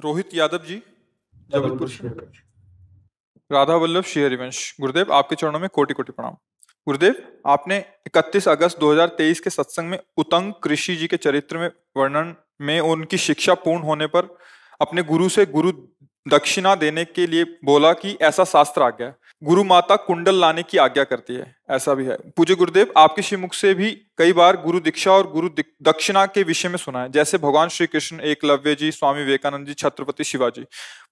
रोहित यादव जी, जबलपुर से। जबलपुर। राधा वल्लभ श्री हरिवंश। गुरुदेव, आपके चरणों में कोटि कोटि प्रणाम। गुरुदेव, आपने 31 अगस्त 2023 के सत्संग में उतंग ऋषि जी के चरित्र में वर्णन में उनकी शिक्षा पूर्ण होने पर अपने गुरु से गुरु दक्षिणा देने के लिए बोला कि ऐसा शास्त्र आज्ञा है। गुरु माता कुंडल लाने की आज्ञा करती है, ऐसा भी है। पूज्य गुरुदेव, आपके श्रीमुख से भी कई बार गुरु दीक्षा और गुरु दक्षिणा के विषय में सुना है, जैसे भगवान श्री कृष्ण, एकलव्य जी, स्वामी विवेकानंद जी, छत्रपति शिवाजी।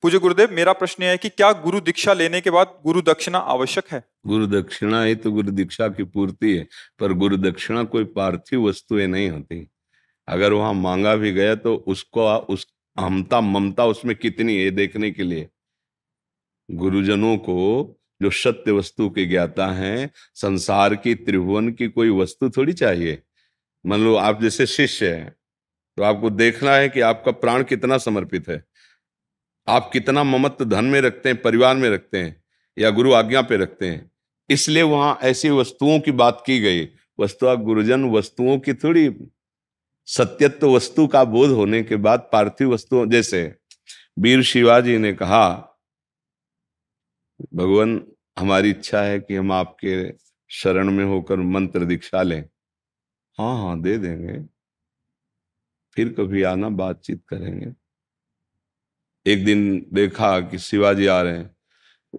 पूज्य गुरुदेव, मेरा प्रश्न यह है कि क्या गुरु दीक्षा लेने के बाद गुरु दक्षिणा आवश्यक है? गुरु दक्षिणा ही तो गुरु दीक्षा की पूर्ति है, पर गुरु दक्षिणा कोई पार्थिव वस्तुएं नहीं होती। अगर वहां मांगा भी गया तो उसको उस ममता उसमें कितनी है देखने के लिए। गुरुजनों को जो सत्य वस्तु के ज्ञाता हैं, संसार की त्रिभुवन की कोई वस्तु थोड़ी चाहिए। मान लो आप जैसे शिष्य हैं तो आपको देखना है कि आपका प्राण कितना समर्पित है, आप कितना ममत्व धन में रखते हैं, परिवार में रखते हैं या गुरु आज्ञा पे रखते हैं। इसलिए वहां ऐसी वस्तुओं की बात की गई। वस्तु गुरुजन वस्तुओं की थोड़ी, सत्यत्व वस्तु का बोध होने के बाद पार्थिव वस्तुओं, जैसे वीर शिवाजी ने कहा, भगवान हमारी इच्छा है कि हम आपके शरण में होकर मंत्र दीक्षा लें। हाँ हाँ दे देंगे, फिर कभी आना, बातचीत करेंगे। एक दिन देखा कि शिवाजी आ रहे हैं,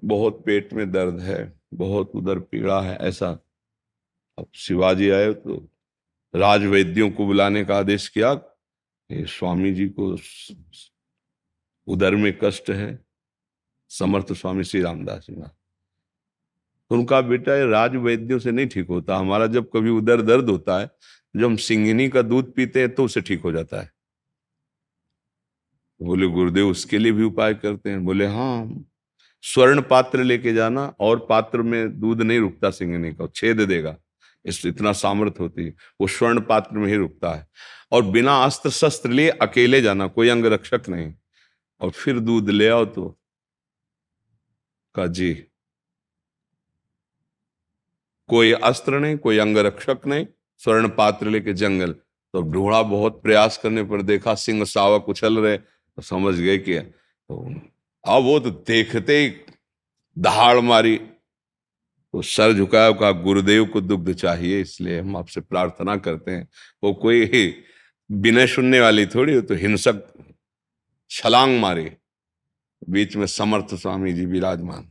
बहुत पेट में दर्द है, बहुत उधर पीड़ा है, ऐसा। अब शिवाजी आए तो राजवैद्यों को बुलाने का आदेश किया। ये स्वामी जी को उदर में कष्ट है, समर्थ स्वामी श्री रामदास जी महाराज। तो उनका बेटा ये राजवैद्यों से नहीं ठीक होता, हमारा जब कभी उदर दर्द होता है, जब हम सिंघनी का दूध पीते हैं तो उसे ठीक हो जाता है। बोले गुरुदेव उसके लिए भी उपाय करते हैं? बोले हाँ, स्वर्ण पात्र लेके जाना और पात्र में दूध नहीं रुकता सिंघनी का, छेद देगा, इस इतना सामर्थ्य होती है, वो स्वर्ण पात्र में ही रुकता है। और बिना अस्त्र शस्त्र लिए अकेले जाना, कोई अंग रक्षक नहीं, और फिर दूध ले आओ तो का जी, कोई अस्त्र नहीं, कोई अंग रक्षक नहीं, स्वर्ण पात्र लेके जंगल। तो ढूंढा, बहुत प्रयास करने पर देखा सिंह शावक उछल रहे, तो समझ गए कि तो अब वो तो देखते ही दहाड़ मारी, तो सर झुकाया, कहा गुरुदेव को दुग्ध चाहिए, इसलिए हम आपसे प्रार्थना करते हैं। वो कोई विनय सुनने वाली थोड़ी, हो तो हिंसक छलांग मारी, बीच में समर्थ स्वामी जी विराजमान,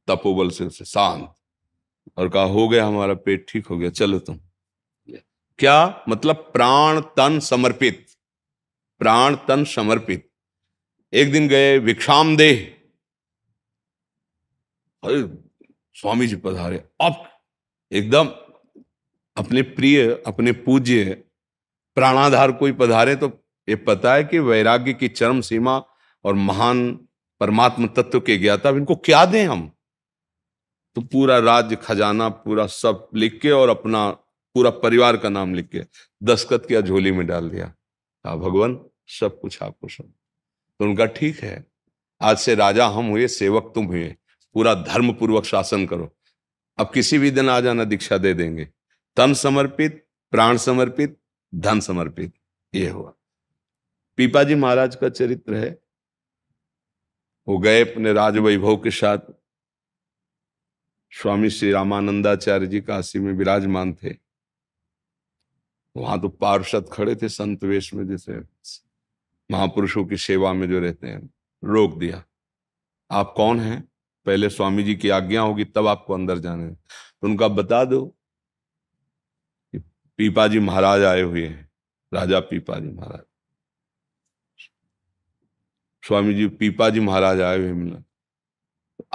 तपोबल से उसे शांत, और कहा हो गया, हमारा पेट ठीक हो गया, चलो तुम। क्या मतलब? प्राण तन समर्पित, प्राण तन समर्पित। एक दिन गए भिक्षाम देह, अरे स्वामी जी पधारे, अब एकदम अपने प्रिय, अपने पूज्य प्राणाधार कोई पधारे तो ये पता है कि वैराग्य की चरम सीमा और महान परमात्म तत्व के ज्ञाता, इनको क्या दें हम? तो पूरा राज्य खजाना पूरा सब लिख के और अपना पूरा परिवार का नाम लिख के दस्तखत किया, झोली में डाल दिया, कहा भगवान सब कुछ आपको सब। तो उनका ठीक है, आज से राजा हम हुए, सेवक तुम हुए, पूरा धर्म पूर्वक शासन करो, अब किसी भी दिन आ जाना, दीक्षा दे देंगे। तन समर्पित, प्राण समर्पित, धन समर्पित, ये हुआ। पीपाजी महाराज का चरित्र है, वो गए अपने राजवैभव के साथ, स्वामी श्री रामानंदाचार्य जी काशी में विराजमान थे। वहां तो पार्षद खड़े थे संत वेश में, जैसे महापुरुषों की सेवा में जो रहते हैं। रोक दिया, आप कौन हैं? पहले स्वामी जी की आज्ञा होगी तब आपको अंदर जाने। तो उनका बता दो कि पीपाजी महाराज आए हुए हैं, राजा पीपाजी महाराज। स्वामी जी पीपाजी महाराज आए हुए मिलना,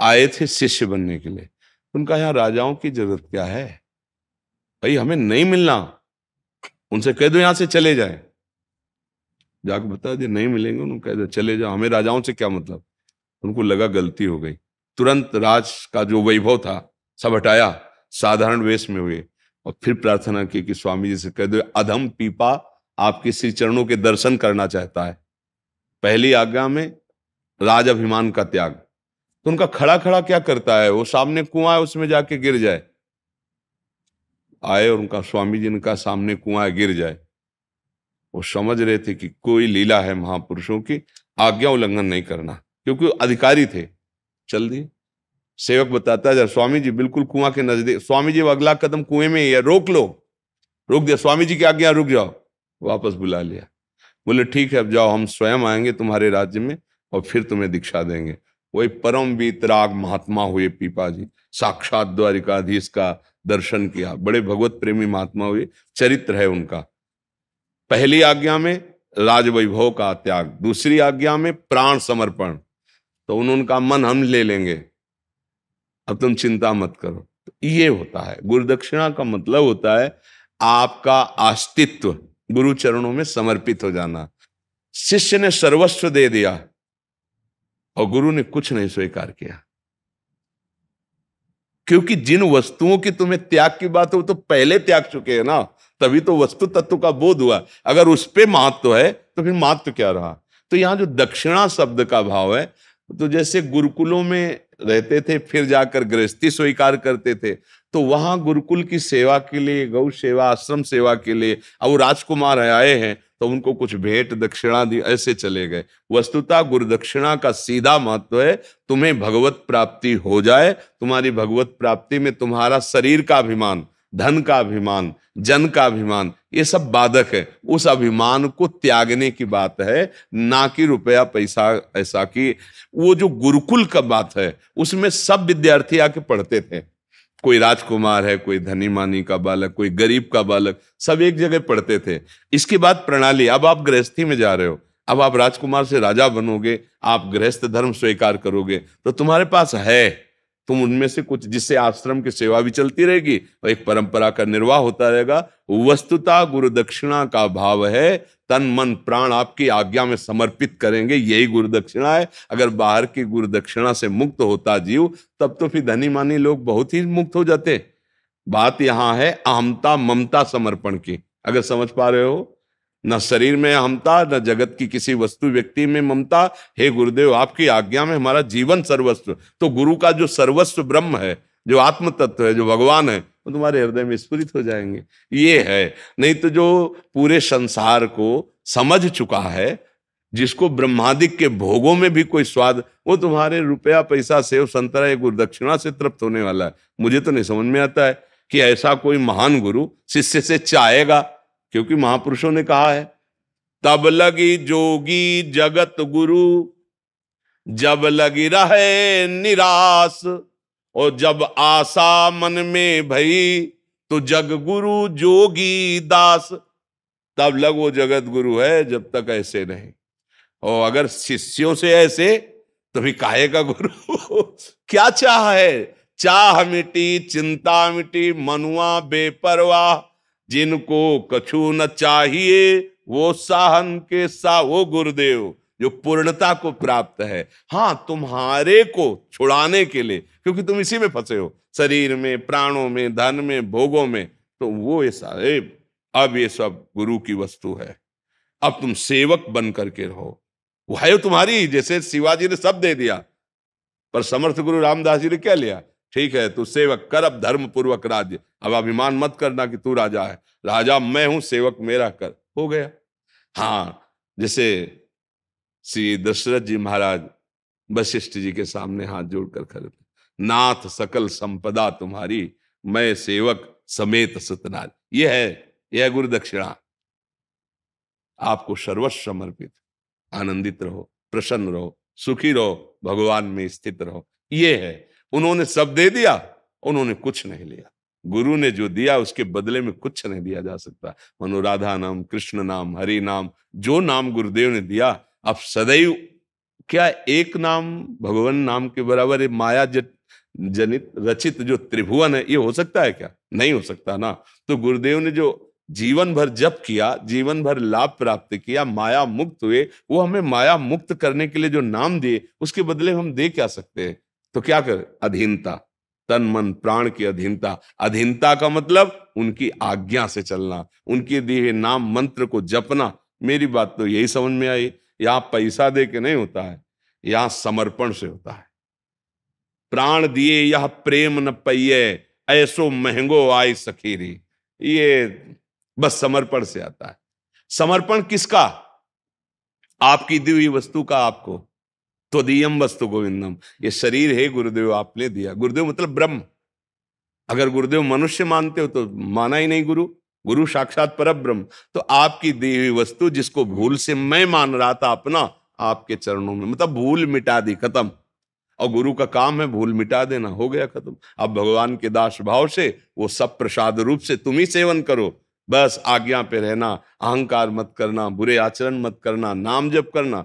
आए थे शिष्य बनने के लिए। उनका यहाँ राजाओं की जरूरत क्या है भाई, हमें नहीं मिलना, उनसे कह दो यहां से चले जाए, जाकर बता दे नहीं मिलेंगे, उन्होंने कह दो चले जाओ, हमें राजाओं से क्या मतलब। उनको लगा गलती हो गई, तुरंत राज का जो वैभव था सब हटाया, साधारण वेश में हुए, और फिर प्रार्थना की कि स्वामी जी से कह दो अधम पीपा आपके श्री चरणों के दर्शन करना चाहता है। पहली आज्ञा में राज अभिमान का त्याग। तो उनका खड़ा खड़ा क्या करता है, वो सामने कुआं है उसमें जाके गिर जाए। आए और उनका स्वामी जी ने कहा सामने कुआं है, गिर जाए। वो समझ रहे थे कि कोई लीला है महापुरुषों की, आज्ञा उल्लंघन नहीं करना, क्योंकि वो अधिकारी थे। चल दिए। सेवक बताता है जरा स्वामी जी बिल्कुल कुआं के नजदीक, स्वामी जी अगला कदम कुएं में ही है, रोक लो। रोक दिया, स्वामी जी की आज्ञा, रुक जाओ। वापस बुला लिया। बोले ठीक है अब जाओ, हम स्वयं आएंगे तुम्हारे राज्य में और फिर तुम्हें दीक्षा देंगे। वही परम वीतराग महात्मा हुए पीपा जी, साक्षात द्वारिकाधीश का दर्शन किया, बड़े भगवत प्रेमी महात्मा हुए। चरित्र है उनका। पहली आज्ञा में राजवैभव का त्याग, दूसरी आज्ञा में प्राण समर्पण। तो उन्होंने कहा मन हम ले लेंगे, अब तुम चिंता मत करो। तो ये होता है गुरु दक्षिणा का मतलब होता है आपका अस्तित्व गुरु चरणों में समर्पित हो जाना। शिष्य ने सर्वस्व दे दिया और गुरु ने कुछ नहीं स्वीकार किया, क्योंकि जिन वस्तुओं की तुम्हें त्याग की बात हो तो पहले त्याग चुके हैं ना, तभी तो वस्तु तत्व का बोध हुआ। अगर उस पे महत्व है तो फिर महत्व क्या रहा। तो यहां जो दक्षिणा शब्द का भाव है, तो जैसे गुरुकुलों में रहते थे फिर जाकर गृहस्थी स्वीकार करते थे, तो वहां गुरुकुल की सेवा के लिए, गौ सेवा, आश्रम सेवा के लिए, अब वो राजकुमार आए हैं तो उनको कुछ भेंट दक्षिणा दी, ऐसे चले गए। वस्तुतः गुरु दक्षिणा का सीधा महत्व है तुम्हें भगवत प्राप्ति हो जाए। तुम्हारी भगवत प्राप्ति में तुम्हारा शरीर का अभिमान, धन का अभिमान, जन का अभिमान, ये सब बाधक है। उस अभिमान को त्यागने की बात है, ना कि रुपया पैसा ऐसा की। वो जो गुरुकुल का बात है उसमें सब विद्यार्थी आके पढ़ते थे। कोई राजकुमार है, कोई धनी मानी का बालक, कोई गरीब का बालक, सब एक जगह पढ़ते थे। इसके बाद प्रणाली, अब आप गृहस्थी में जा रहे हो, अब आप राजकुमार से राजा बनोगे, आप गृहस्थ धर्म स्वीकार करोगे, तो तुम्हारे पास है, तुम उनमें से कुछ, जिससे आश्रम की सेवा भी चलती रहेगी और एक परंपरा का निर्वाह होता रहेगा। वस्तुतः गुरु दक्षिणा का भाव है तन मन प्राण आपकी आज्ञा में समर्पित करेंगे, यही गुरु दक्षिणा है। अगर बाहर की गुरु दक्षिणा से मुक्त होता जीव, तब तो फिर धनी मानी लोग बहुत ही मुक्त हो जाते। बात यहां है अहमता ममता समर्पण की, अगर समझ पा रहे हो। न शरीर में अहमता, न जगत की किसी वस्तु व्यक्ति में ममता। हे गुरुदेव आपकी आज्ञा में हमारा जीवन सर्वस्व। तो गुरु का जो सर्वस्व ब्रह्म है, जो आत्म तत्व है, जो भगवान है, वो तुम्हारे हृदय में स्फुरित हो जाएंगे। ये है। नहीं तो जो पूरे संसार को समझ चुका है, जिसको ब्रह्मादिक के भोगों में भी कोई स्वाद, वो तुम्हारे रुपया पैसा सेव संतरा या गुरु दक्षिणा से तृप्त होने वाला है। मुझे तो नहीं समझ में आता है कि ऐसा कोई महान गुरु शिष्य से चाहेगा, क्योंकि महापुरुषों ने कहा है तब लगी जोगी जगत गुरु, जब लगी रहे निराश, और जब आशा मन में भई तो जग गुरु जोगी दास। तब लग वो जगत गुरु है, जब तक ऐसे नहीं। और अगर शिष्यों से ऐसे, तो भी काहे का गुरु। क्या चाह है, चाह मिटी चिंता मिटी, मनुआ बेपरवाह, जिनको कछु न चाहिए वो साहन के सा। वो गुरुदेव जो पूर्णता को प्राप्त है, हाँ तुम्हारे को छुड़ाने के लिए, क्योंकि तुम इसी में फंसे हो, शरीर में, प्राणों में, धन में, भोगों में, तो वो ऐसा अब ये सब गुरु की वस्तु है। अब तुम सेवक बन करके रहो। वो है तुम्हारी, जैसे शिवाजी ने सब दे दिया, पर समर्थ गुरु रामदास जी ने क्या लिया, ठीक है तू सेवक कर अब धर्म पूर्वक राज्य। अब अभिमान मत करना कि तू राजा है, राजा मैं हूं, सेवक मेरा कर, हो गया। हाँ, जैसे श्री दशरथ जी महाराज वशिष्ठ जी के सामने हाथ जोड़कर खड़े थे, नाथ सकल संपदा तुम्हारी, मैं सेवक समेत सतनार। यह है, यह गुरु दक्षिणा। आपको सर्वस्व समर्पित, आनंदित रहो, प्रसन्न रहो, सुखी रहो, भगवान में स्थित रहो, ये है। उन्होंने सब दे दिया, उन्होंने कुछ नहीं लिया। गुरु ने जो दिया उसके बदले में कुछ नहीं दिया जा सकता। मनो राधा नाम, कृष्ण नाम, हरि नाम, जो नाम गुरुदेव ने दिया, अब सदैव क्या एक नाम भगवान नाम के बराबर माया जनित रचित जो त्रिभुवन है, ये हो सकता है क्या? नहीं हो सकता ना। तो गुरुदेव ने जो जीवन भर जप किया, जीवन भर लाभ प्राप्त किया, माया मुक्त हुए, वो हमें माया मुक्त करने के लिए जो नाम दिए, उसके बदले हम दे क्या सकते हैं? तो क्या कर, अधीनता, तन मन प्राण की अधीनता। अधीनता का मतलब उनकी आज्ञा से चलना, उनके दिए नाम मंत्र को जपना। मेरी बात तो यही समझ में आई, यहां पैसा दे के नहीं होता है, यहां समर्पण से होता है। प्राण दिए यह प्रेम न पइये, ऐसो महंगो आय सखीरी। ये बस समर्पण से आता है। समर्पण किसका? आपकी दी हुई वस्तु का आपको। त्वदीयम वस्तु गोविंदम, ये शरीर है गुरुदेव आपने दिया। गुरुदेव मतलब ब्रह्म। अगर गुरुदेव मनुष्य मानते हो तो माना ही नहीं गुरु। गुरु साक्षात परब्रह्म। तो आपकी दी हुई वस्तु जिसको भूल से मैं मान रहा था अपना, आपके चरणों में, मतलब भूल मिटा दी, खत्म। और गुरु का काम है भूल मिटा देना, हो गया खत्म। अब भगवान के दास भाव से वो सब प्रसाद रूप से तुम ही सेवन करो। बस आज्ञा पे रहना, अहंकार मत करना, बुरे आचरण मत करना, नाम जप करना।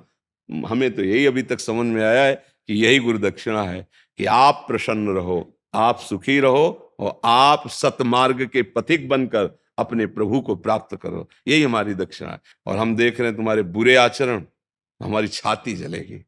हमें तो यही अभी तक समझ में आया है कि यही गुरु दक्षिणा है कि आप प्रसन्न रहो, आप सुखी रहो और आप सतमार्ग के पथिक बनकर अपने प्रभु को प्राप्त करो। यही हमारी दक्षिणा है। और हम देख रहे हैं तुम्हारे बुरे आचरण, हमारी छाती जलेगी।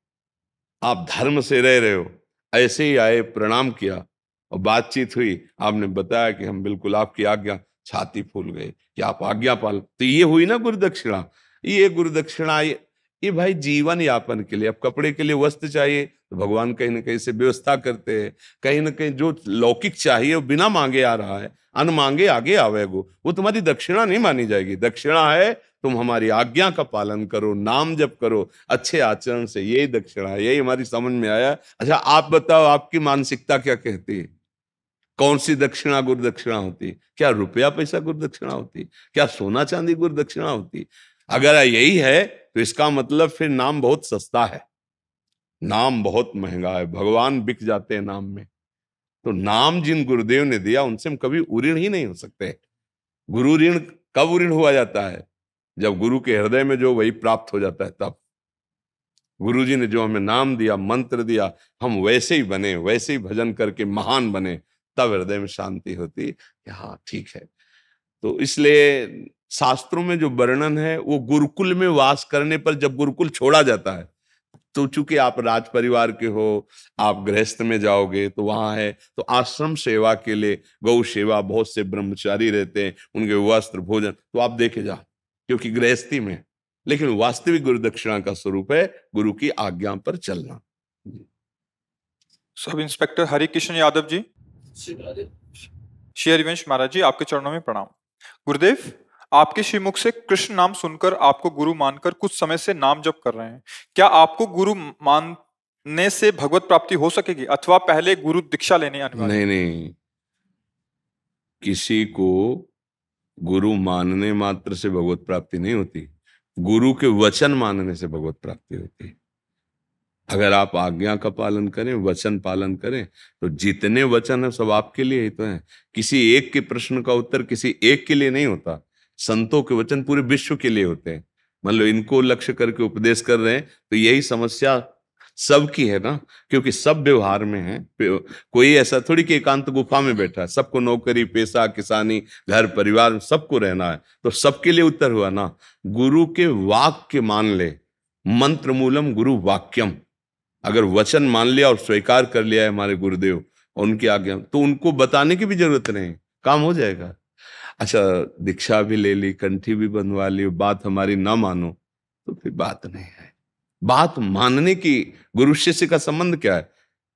आप धर्म से रह रहे हो, ऐसे ही आए, प्रणाम किया और बातचीत हुई, आपने बताया कि हम बिल्कुल आपकी आज्ञा, छाती फूल गई कि आप आज्ञा पाल। तो ये हुई ना गुरु दक्षिणा। ये गुरु दक्षिणा, ये भाई जीवन यापन के लिए। अब कपड़े के लिए वस्त्र चाहिए तो भगवान कहीं ना कहीं से व्यवस्था करते हैं। कहीं ना कहीं जो लौकिक चाहिए वो बिना मांगे आ रहा है, अन मांगे आगे आवेगो, वो तुम्हारी दक्षिणा नहीं मानी जाएगी। दक्षिणा है तुम हमारी आज्ञा का पालन करो, नाम जप करो, अच्छे आचरण से, यही दक्षिणा है। यही हमारी समझ में आया। अच्छा आप बताओ, आपकी मानसिकता क्या कहती है? कौन सी दक्षिणा गुरु दक्षिणा होती? क्या रुपया पैसा गुरु दक्षिणा होती? क्या सोना चांदी गुरु दक्षिणा होती? अगर यही है तो इसका मतलब फिर नाम बहुत सस्ता है, नाम बहुत महंगा है। भगवान बिक जाते हैं नाम में। तो नाम जिन गुरुदेव ने दिया उनसे हम कभी उऋण ही नहीं हो सकते। गुरु ऋण कब उऋण हुआ जाता है? जब गुरु के हृदय में जो वही प्राप्त हो जाता है तब। गुरु जी ने जो हमें नाम दिया, मंत्र दिया, हम वैसे ही बने, वैसे ही भजन करके महान बने, तब हृदय में शांति होती कि हाँ ठीक है। तो इसलिए शास्त्रों में जो वर्णन है वो गुरुकुल में वास करने पर, जब गुरुकुल छोड़ा जाता है तो चूंकि आप राज परिवार के हो, आप गृहस्थ में जाओगे तो वहां है तो आश्रम सेवा के लिए, गौ सेवा, बहुत से ब्रह्मचारी रहते हैं, उनके वस्त्र भोजन तो आप देखे जा, क्योंकि गृहस्थी में। लेकिन वास्तविक गुरु दक्षिणा का स्वरूप है गुरु की आज्ञा पर चलना। Sub inspector Harikishan Yadav ji. श्री हरिवंश महाराज जी, आपके चरणों में प्रणाम। गुरुदेव, आपके श्रीमुख से कृष्ण नाम सुनकर आपको गुरु मानकर कुछ समय से नाम जप कर रहे हैं। क्या आपको गुरु मानने से भगवत प्राप्ति हो सकेगी अथवा पहले गुरु दीक्षा लेनी अनिवार्य? नहीं नहीं, किसी को गुरु मानने मात्र से भगवत प्राप्ति नहीं होती, गुरु के वचन मानने से भगवत प्राप्ति होती है। अगर आप आज्ञा का पालन करें, वचन पालन करें, तो जितने वचन है सब आपके लिए ही तो है। किसी एक के प्रश्न का उत्तर किसी एक के लिए नहीं होता। संतों के वचन पूरे विश्व के लिए होते हैं। मान लो इनको लक्ष्य करके उपदेश कर रहे हैं तो यही समस्या सबकी है ना, क्योंकि सब व्यवहार में है। कोई ऐसा थोड़ी कि एकांत गुफा में बैठा है, सबको नौकरी पेशा किसानी घर परिवार सबको रहना है, तो सबके लिए उत्तर हुआ ना। गुरु के वाक्य मान ले, मंत्र मूलम गुरु वाक्यम। अगर वचन मान लिया और स्वीकार कर लिया है हमारे गुरुदेव और उनकी आज्ञा, तो उनको बताने की भी जरूरत नहीं, काम हो जाएगा। अच्छा दीक्षा भी ले ली, कंठी भी बंधवा ली, बात हमारी ना मानो तो फिर बात नहीं है। बात मानने की गुरु शिष्य का संबंध क्या है?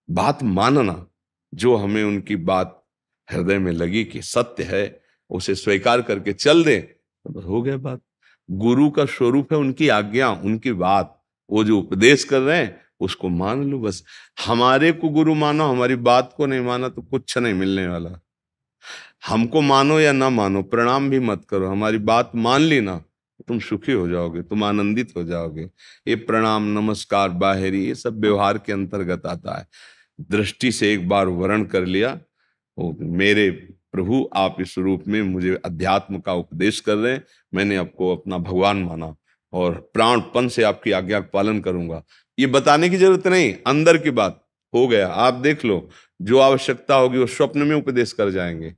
बात मानना, जो हमें उनकी बात हृदय में लगी कि सत्य है, उसे स्वीकार करके चल दे तो बस हो गया बात। गुरु का स्वरूप है उनकी आज्ञा, उनकी बात। वो जो उपदेश कर रहे हैं उसको मान लो बस। हमारे को गुरु मानो, हमारी बात को नहीं माना तो कुछ नहीं मिलने वाला। हमको मानो या ना मानो, प्रणाम भी मत करो, हमारी बात मान ली ना, तुम सुखी हो जाओगे, तुम आनंदित हो जाओगे। ये प्रणाम नमस्कार बाहरी ये सब व्यवहार के अंतर्गत आता है। दृष्टि से एक बार वर्ण कर लिया, ओ मेरे प्रभु आप इस रूप में मुझे अध्यात्म का उपदेश कर रहे हैं, मैंने आपको अपना भगवान माना और प्राणपन से आपकी आज्ञा का पालन करूंगा, ये बताने की जरूरत नहीं, अंदर की बात हो गया। आप देख लो, जो आवश्यकता होगी वो स्वप्न में उपदेश कर जाएंगे,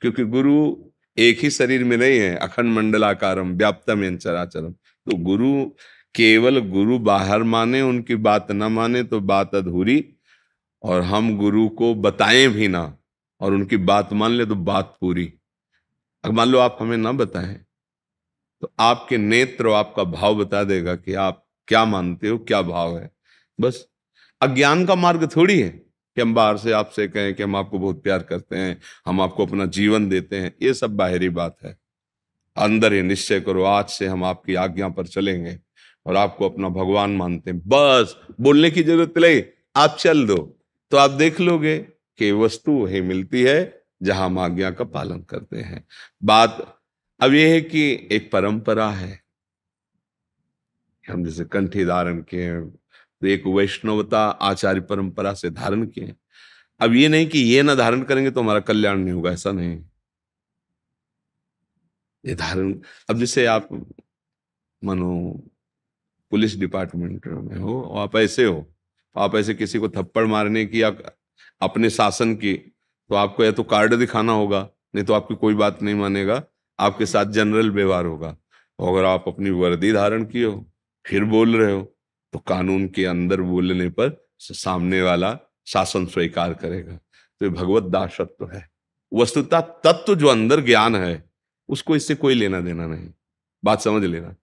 क्योंकि गुरु एक ही शरीर में नहीं है, अखंड मंडलाकारम व्याप्तम येन चराचरम। तो गुरु, केवल गुरु बाहर माने, उनकी बात ना माने तो बात अधूरी, और हम गुरु को बताएं भी ना और उनकी बात मान ले तो बात पूरी। अगर मान लो आप हमें ना बताएं तो आपके नेत्र और आपका भाव बता देगा कि आप क्या मानते हो, क्या भाव है। बस अज्ञान का मार्ग थोड़ी है कि हम बाहर से आपसे कहें कि हम आपको बहुत प्यार करते हैं, हम आपको अपना जीवन देते हैं, ये सब बाहरी बात है। अंदर ही निश्चय करो आज से हम आपकी आज्ञा पर चलेंगे और आपको अपना भगवान मानते हैं, बस बोलने की जरूरत नहीं, आप चल दो तो आप देख लोगे कि वस्तु वही मिलती है जहां हम आज्ञा का पालन करते हैं। बात अब यह है कि एक परंपरा है, हम जैसे कंठी धारण किए तो एक वैष्णवता आचार्य परंपरा से धारण किए। अब ये नहीं कि ये ना धारण करेंगे तो हमारा कल्याण नहीं होगा, ऐसा नहीं। ये धारण, अब जैसे आप मानो पुलिस डिपार्टमेंट में हो और आप ऐसे हो, आप ऐसे किसी को थप्पड़ मारने की या अपने शासन की, तो आपको या तो कार्ड दिखाना होगा, नहीं तो आपकी कोई बात नहीं मानेगा, आपके साथ जनरल व्यवहार होगा। और अगर आप अपनी वर्दी धारण किए हो फिर बोल रहे हो तो कानून के अंदर बोलने पर सामने वाला शासन स्वीकार करेगा। तो ये भगवत दासत्व है। वस्तुतः तत्व जो अंदर ज्ञान है उसको इससे कोई लेना देना नहीं, बात समझ लेना।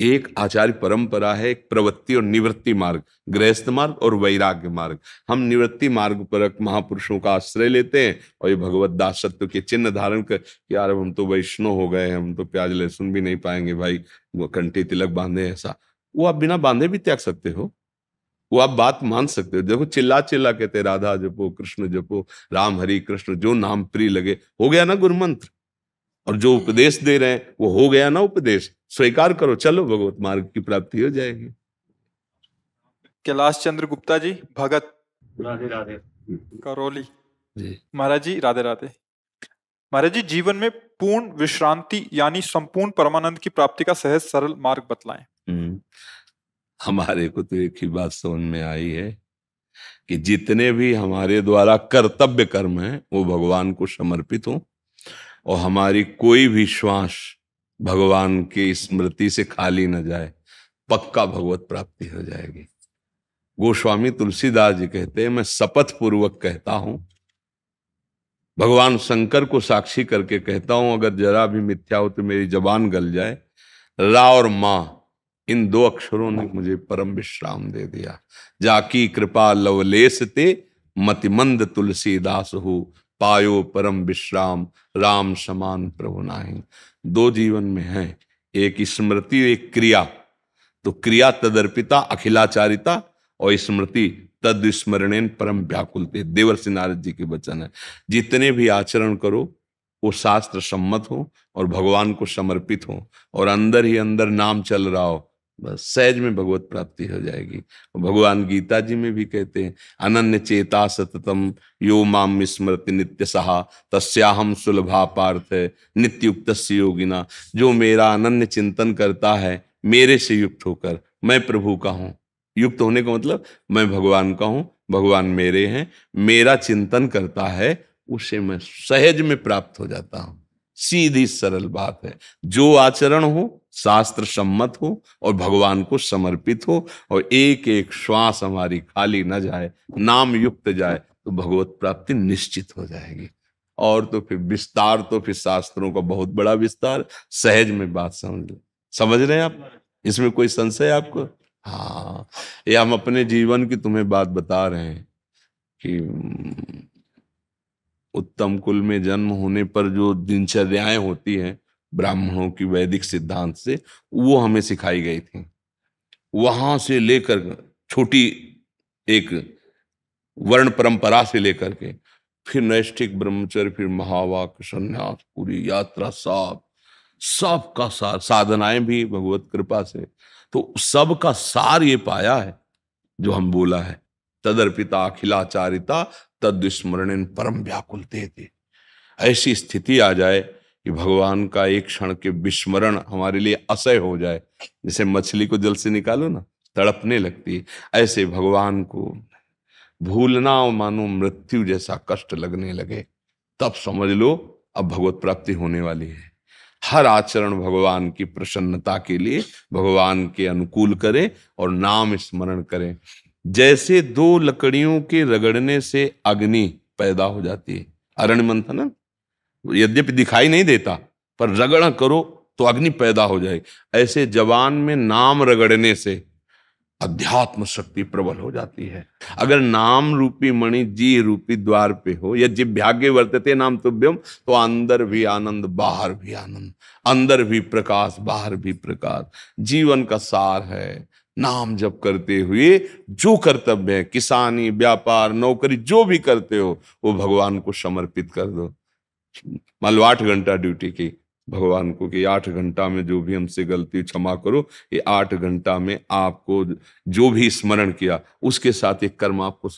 एक आचार्य परंपरा है, एक प्रवृत्ति और निवृत्ति मार्ग, गृहस्थ मार्ग और वैराग्य मार्ग। हम निवृत्ति मार्ग पर महापुरुषों का आश्रय लेते हैं और ये भगवत दासत्व के चिन्ह धारण कर कि यार हम तो वैष्णव हो गए, हम तो प्याज लहसुन भी नहीं पाएंगे भाई, वो कंठी तिलक बांधे, ऐसा वो आप बिना बांधे भी त्याग सकते हो, वो आप बात मान सकते हो। देखो चिल्ला चिल्ला कहते राधा जपो कृष्ण जपो राम हरि कृष्ण जो नाम प्रिय लगे, हो गया ना गुरु मंत्र। और जो उपदेश दे रहे हैं वो हो गया ना उपदेश, स्वीकार करो, चलो भगवत मार्ग की प्राप्ति हो जाएगी। कैलाश चंद्र गुप्ता जी भगत राधे राधे। करौली जी महाराज जी राधे राधे। महाराज जी जीवन में पूर्ण विश्रांति यानी संपूर्ण परमानंद की प्राप्ति का सहज सरल मार्ग बतलाएं। हमारे को तो एक ही बात समझ में आई है कि जितने भी हमारे द्वारा कर्तव्य कर्म हैं वो भगवान को समर्पित हो और हमारी कोई भी श्वास भगवान की स्मृति से खाली न जाए, पक्का भगवत प्राप्ति हो जाएगी। गोस्वामी तुलसीदास जी कहते हैं, मैं शपथ पूर्वक कहता हूं, भगवान शंकर को साक्षी करके कहता हूं, अगर जरा भी मिथ्या हो तो मेरी जबान गल जाए, रा और मां इन दो अक्षरों ने मुझे परम विश्राम दे दिया। जाकी कृपा लवलेस ते मतिमंद तुलसीदास हो, पायो परम विश्राम राम समान प्रभु नाही। दो जीवन में है, एक स्मृति एक क्रिया। तो क्रिया तदर्पिता अखिलाचारिता और स्मृति तद स्मरणेन परम व्याकुलते, देवर्षि नारद जी के वचन है। जितने भी आचरण करो वो शास्त्र सम्मत हो और भगवान को समर्पित हो और अंदर ही अंदर नाम चल रहा हो, बस सहज में भगवत प्राप्ति हो जाएगी। भगवान गीता जी में भी कहते हैं, अनन्य चेता सततम यो माम स्मृति नित्य सहा तस्याहम सुलभा पार्थ नित्युक्त योगिना। जो मेरा अनन्य चिंतन करता है मेरे से युक्त होकर, मैं प्रभु का हूं, युक्त होने का मतलब मैं भगवान का हूं, भगवान मेरे हैं, मेरा चिंतन करता है, उसे मैं सहज में प्राप्त हो जाता हूं। सीधी सरल बात है। जो आचरण हो शास्त्र सम्मत हो और भगवान को समर्पित हो और एक एक श्वास हमारी खाली न जाए, नाम युक्त जाए, तो भगवत प्राप्ति निश्चित हो जाएगी। और तो फिर विस्तार, तो फिर शास्त्रों का बहुत बड़ा विस्तार, सहज में बात समझ रहे हैं आप? इसमें कोई संशय आपको? हाँ, ये हम अपने जीवन की तुम्हें बात बता रहे हैं कि उत्तम कुल में जन्म होने पर जो दिनचर्याएं होती हैं ब्राह्मणों की वैदिक सिद्धांत से, वो हमें सिखाई गई थी। वहां से लेकर छोटी एक वर्ण परंपरा से लेकर के फिर नैष्ठिक ब्रह्मचर्य, फिर महावाक्य संन्यास, पूरी यात्रा, सब का सार, साधनाएं भी भगवत कृपा से, तो सबका सार ये पाया है जो हम बोला है, तदर्पिता अखिलाचारिता तद स्मरणेन परम व्याकुलते थे। ऐसी स्थिति आ जाए कि भगवान का एक क्षण के विस्मरण हमारे लिए असह्य हो जाए, जैसे मछली को जल से निकालो ना, तड़पने लगती है, ऐसे भगवान को भूलना और मानो मृत्यु जैसा कष्ट लगने लगे, तब समझ लो अब भगवत प्राप्ति होने वाली है। हर आचरण भगवान की प्रसन्नता के लिए भगवान के अनुकूल करें और नाम स्मरण करें। जैसे दो लकड़ियों के रगड़ने से अग्नि पैदा हो जाती है, अरण्य मंथन यद्यपि दिखाई नहीं देता पर रगड़ करो तो अग्नि पैदा हो जाए, ऐसे जवान में नाम रगड़ने से अध्यात्म शक्ति प्रबल हो जाती है। अगर नाम रूपी मणि जी रूपी द्वार पे हो, या जिभ्यागे वर्तते नाम तुभ्यम, तो अंदर भी आनंद बाहर भी आनंद, अंदर भी प्रकाश बाहर भी प्रकाश। जीवन का सार है नाम जप करते हुए जो कर्तव्य है, किसानी, व्यापार, नौकरी, जो भी करते हो वो भगवान को समर्पित कर दो। मान लो 8 घंटा ड्यूटी की, भगवान को कि 8 घंटा में जो भी हमसे गलती क्षमा करो, ये 8 घंटा में आपको जो भी स्मरण किया उसके साथ एक कर्म आपको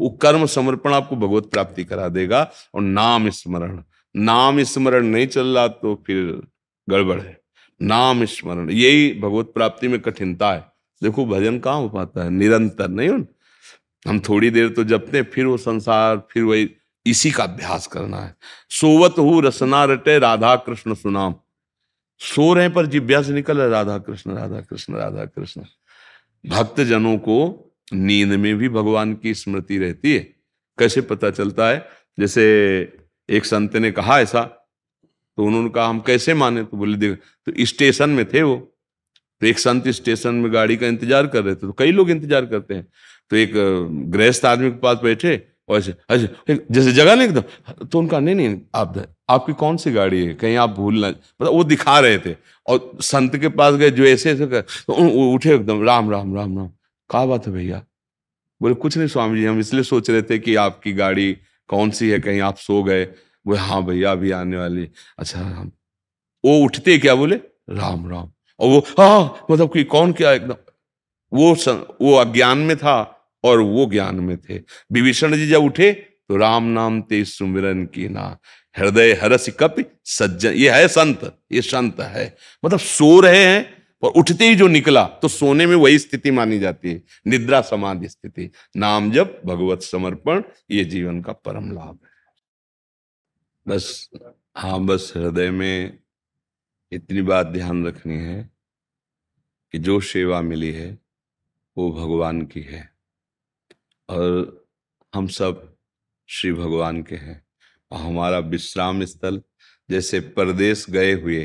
वो कर्म समर्पण आपको भगवत प्राप्ति करा देगा। और नाम स्मरण, नाम स्मरण नहीं चल रहा तो फिर गड़बड़ है। नाम स्मरण, यही भगवत प्राप्ति में कठिनता है। देखो भजन कहाँ हो पाता है निरंतर, नहीं हो? हम थोड़ी देर तो जपते फिर वो संसार, फिर वही, इसी का अभ्यास करना है। सोवत हूँ रसना रटे राधा कृष्ण सुनाम, सो रहे पर जिब्या से निकल रहा राधा कृष्ण राधा कृष्ण राधा कृष्ण। भक्त जनों को नींद में भी भगवान की स्मृति रहती है। कैसे पता चलता है? जैसे एक संत ने कहा ऐसा, तो उन्होंने कहा हम कैसे माने? तो बोले देख, तो स्टेशन में थे वो, तो एक संत स्टेशन में गाड़ी का इंतजार कर रहे थे, तो कई लोग इंतजार करते हैं, तो एक गृहस्थ आदमी के पास बैठे और ऐसे ऐसे जैसे जगह नहीं एकदम, तो उनका नहीं नहीं आप, आपकी कौन सी गाड़ी है, कहीं आप भूल ना, मतलब वो दिखा रहे थे। और संत के पास गए जो ऐसे ऐसे कर, तो वो उठे एकदम, राम राम राम राम। कहा बात है भैया? बोले कुछ नहीं स्वामी जी, हम इसलिए सोच रहे थे कि आपकी गाड़ी कौन सी है, कहीं आप सो गए। बोले हाँ भैया अभी आने वाली। अच्छा हम, वो उठते क्या बोले राम राम, और वो हाँ मतलब कि कौन क्या एकदम, वो अज्ञान में था और वो ज्ञान में थे। विभीषण जी जब उठे तो राम नाम ते सुमिरन की ना, हृदय हरस कपि सज्जन, ये है संत, ये संत है। मतलब सो रहे हैं और उठते ही जो निकला, तो सोने में वही स्थिति मानी जाती है, निद्रा समाधि स्थिति। नाम जप, भगवत समर्पण, ये जीवन का परम लाभ है। बस हाँ, बस हृदय में इतनी बात ध्यान रखनी है कि जो सेवा मिली है वो भगवान की है, और हम सब श्री भगवान के हैं। और हमारा विश्राम स्थल जैसे परदेश गए हुए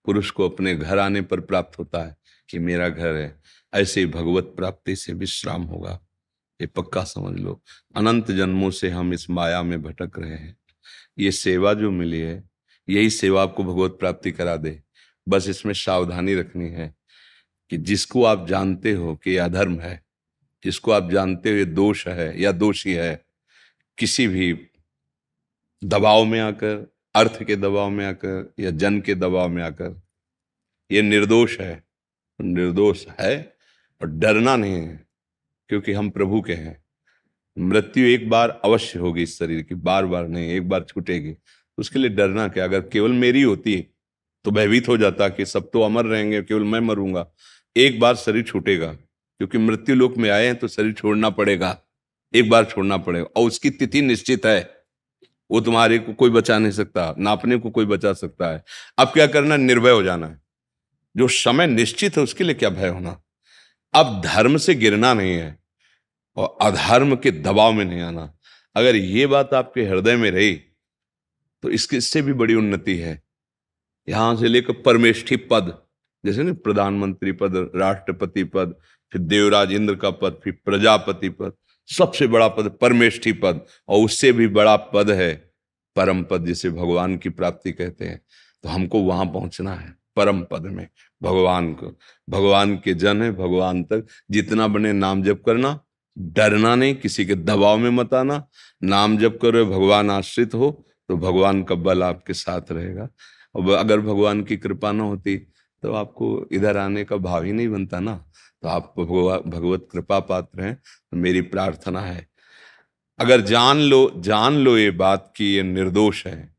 पुरुष को अपने घर आने पर प्राप्त होता है कि मेरा घर है, ऐसे ही भगवत प्राप्ति से विश्राम होगा। ये पक्का समझ लो। अनंत जन्मों से हम इस माया में भटक रहे हैं, ये सेवा जो मिली है यही सेवा आपको भगवत प्राप्ति करा दे। बस इसमें सावधानी रखनी है कि जिसको आप जानते हो कि अधर्म है, जिसको आप जानते हो ये दोष है या दोषी है, किसी भी दबाव में आकर, अर्थ के दबाव में आकर या जन के दबाव में आकर, ये निर्दोष है, निर्दोष है। और डरना नहीं है, क्योंकि हम प्रभु के हैं। मृत्यु एक बार अवश्य होगी इस शरीर की, बार बार नहीं, एक बार छूटेगी। उसके लिए डरना क्या? अगर केवल मेरी होती तो भयभीत हो जाता कि सब तो अमर रहेंगे, केवल मैं मरूंगा। एक बार शरीर छूटेगा, क्योंकि मृत्यु लोक में आए हैं तो शरीर छोड़ना पड़ेगा, एक बार छोड़ना पड़ेगा, और उसकी तिथि निश्चित है। वो तुम्हारे को कोई बचा नहीं सकता, ना अपने को कोई बचा सकता है। अब क्या करना? निर्भय हो जाना है। जो समय निश्चित है उसके लिए क्या भय होना? अब धर्म से गिरना नहीं है और अधर्म के दबाव में नहीं आना। अगर ये बात आपके हृदय में रही तो इससे भी बड़ी उन्नति है। यहां से लेकर परमेष्ठी पद, जैसे ना प्रधानमंत्री पद, राष्ट्रपति पद, फिर देवराज इंद्र का पद, फिर प्रजापति पद, सबसे बड़ा पद परमेष्ठी पद, और उससे भी बड़ा पद है परम पद, जिसे भगवान की प्राप्ति कहते हैं। तो हमको वहां पहुंचना है, परम पद में, भगवान को। भगवान के जन है, भगवान तक जितना बने नाम जप करना, डरना नहीं, किसी के दबाव में मत आना। नाम जप करो, भगवान आश्रित हो तो भगवान का बल आपके साथ रहेगा। और अगर भगवान की कृपा ना होती तो आपको इधर आने का भाव ही नहीं बनता ना। तो आप भगवत कृपा पात्र हैं। तो मेरी प्रार्थना है, अगर जान लो ये बात कि ये निर्दोष है,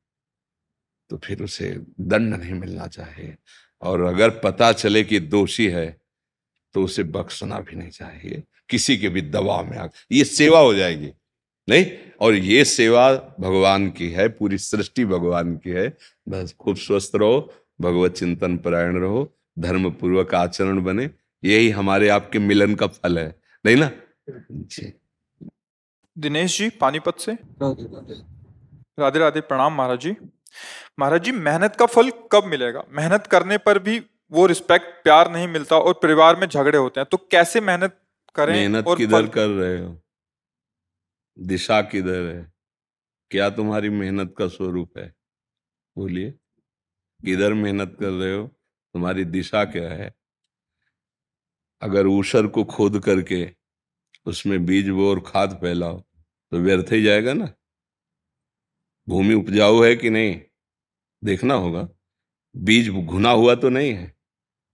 तो फिर उसे दंड नहीं मिलना चाहिए। और अगर पता चले कि दोषी है तो उसे बख्शना भी नहीं चाहिए, किसी के भी दबाव में आकर। ये सेवा हो जाएगी नहीं, और ये सेवा भगवान की है, पूरी सृष्टि भगवान की है। बस खूब स्वस्थ रहो, भगवत चिंतन परायण रहो, धर्म पूर्वक आचरण बने, यही हमारे आपके मिलन का फल है, नहीं ना जी। दिनेश जी पानीपत से। राधे राधे, प्रणाम महाराज जी। महाराज जी, मेहनत का फल कब मिलेगा? मेहनत करने पर भी वो रिस्पेक्ट, प्यार नहीं मिलता और परिवार में झगड़े होते हैं, तो कैसे मेहनत करें मेहनत और किधर फल। कर रहे हो? दिशा किधर है? क्या तुम्हारी मेहनत का स्वरूप है? बोलिए, किधर मेहनत कर रहे हो? तुम्हारी दिशा क्या है? अगर ऊसर को खोद करके उसमें बीज बो और खाद फैलाओ तो व्यर्थ ही जाएगा ना। भूमि उपजाऊ है कि नहीं, देखना होगा। बीज घुना हुआ तो नहीं है,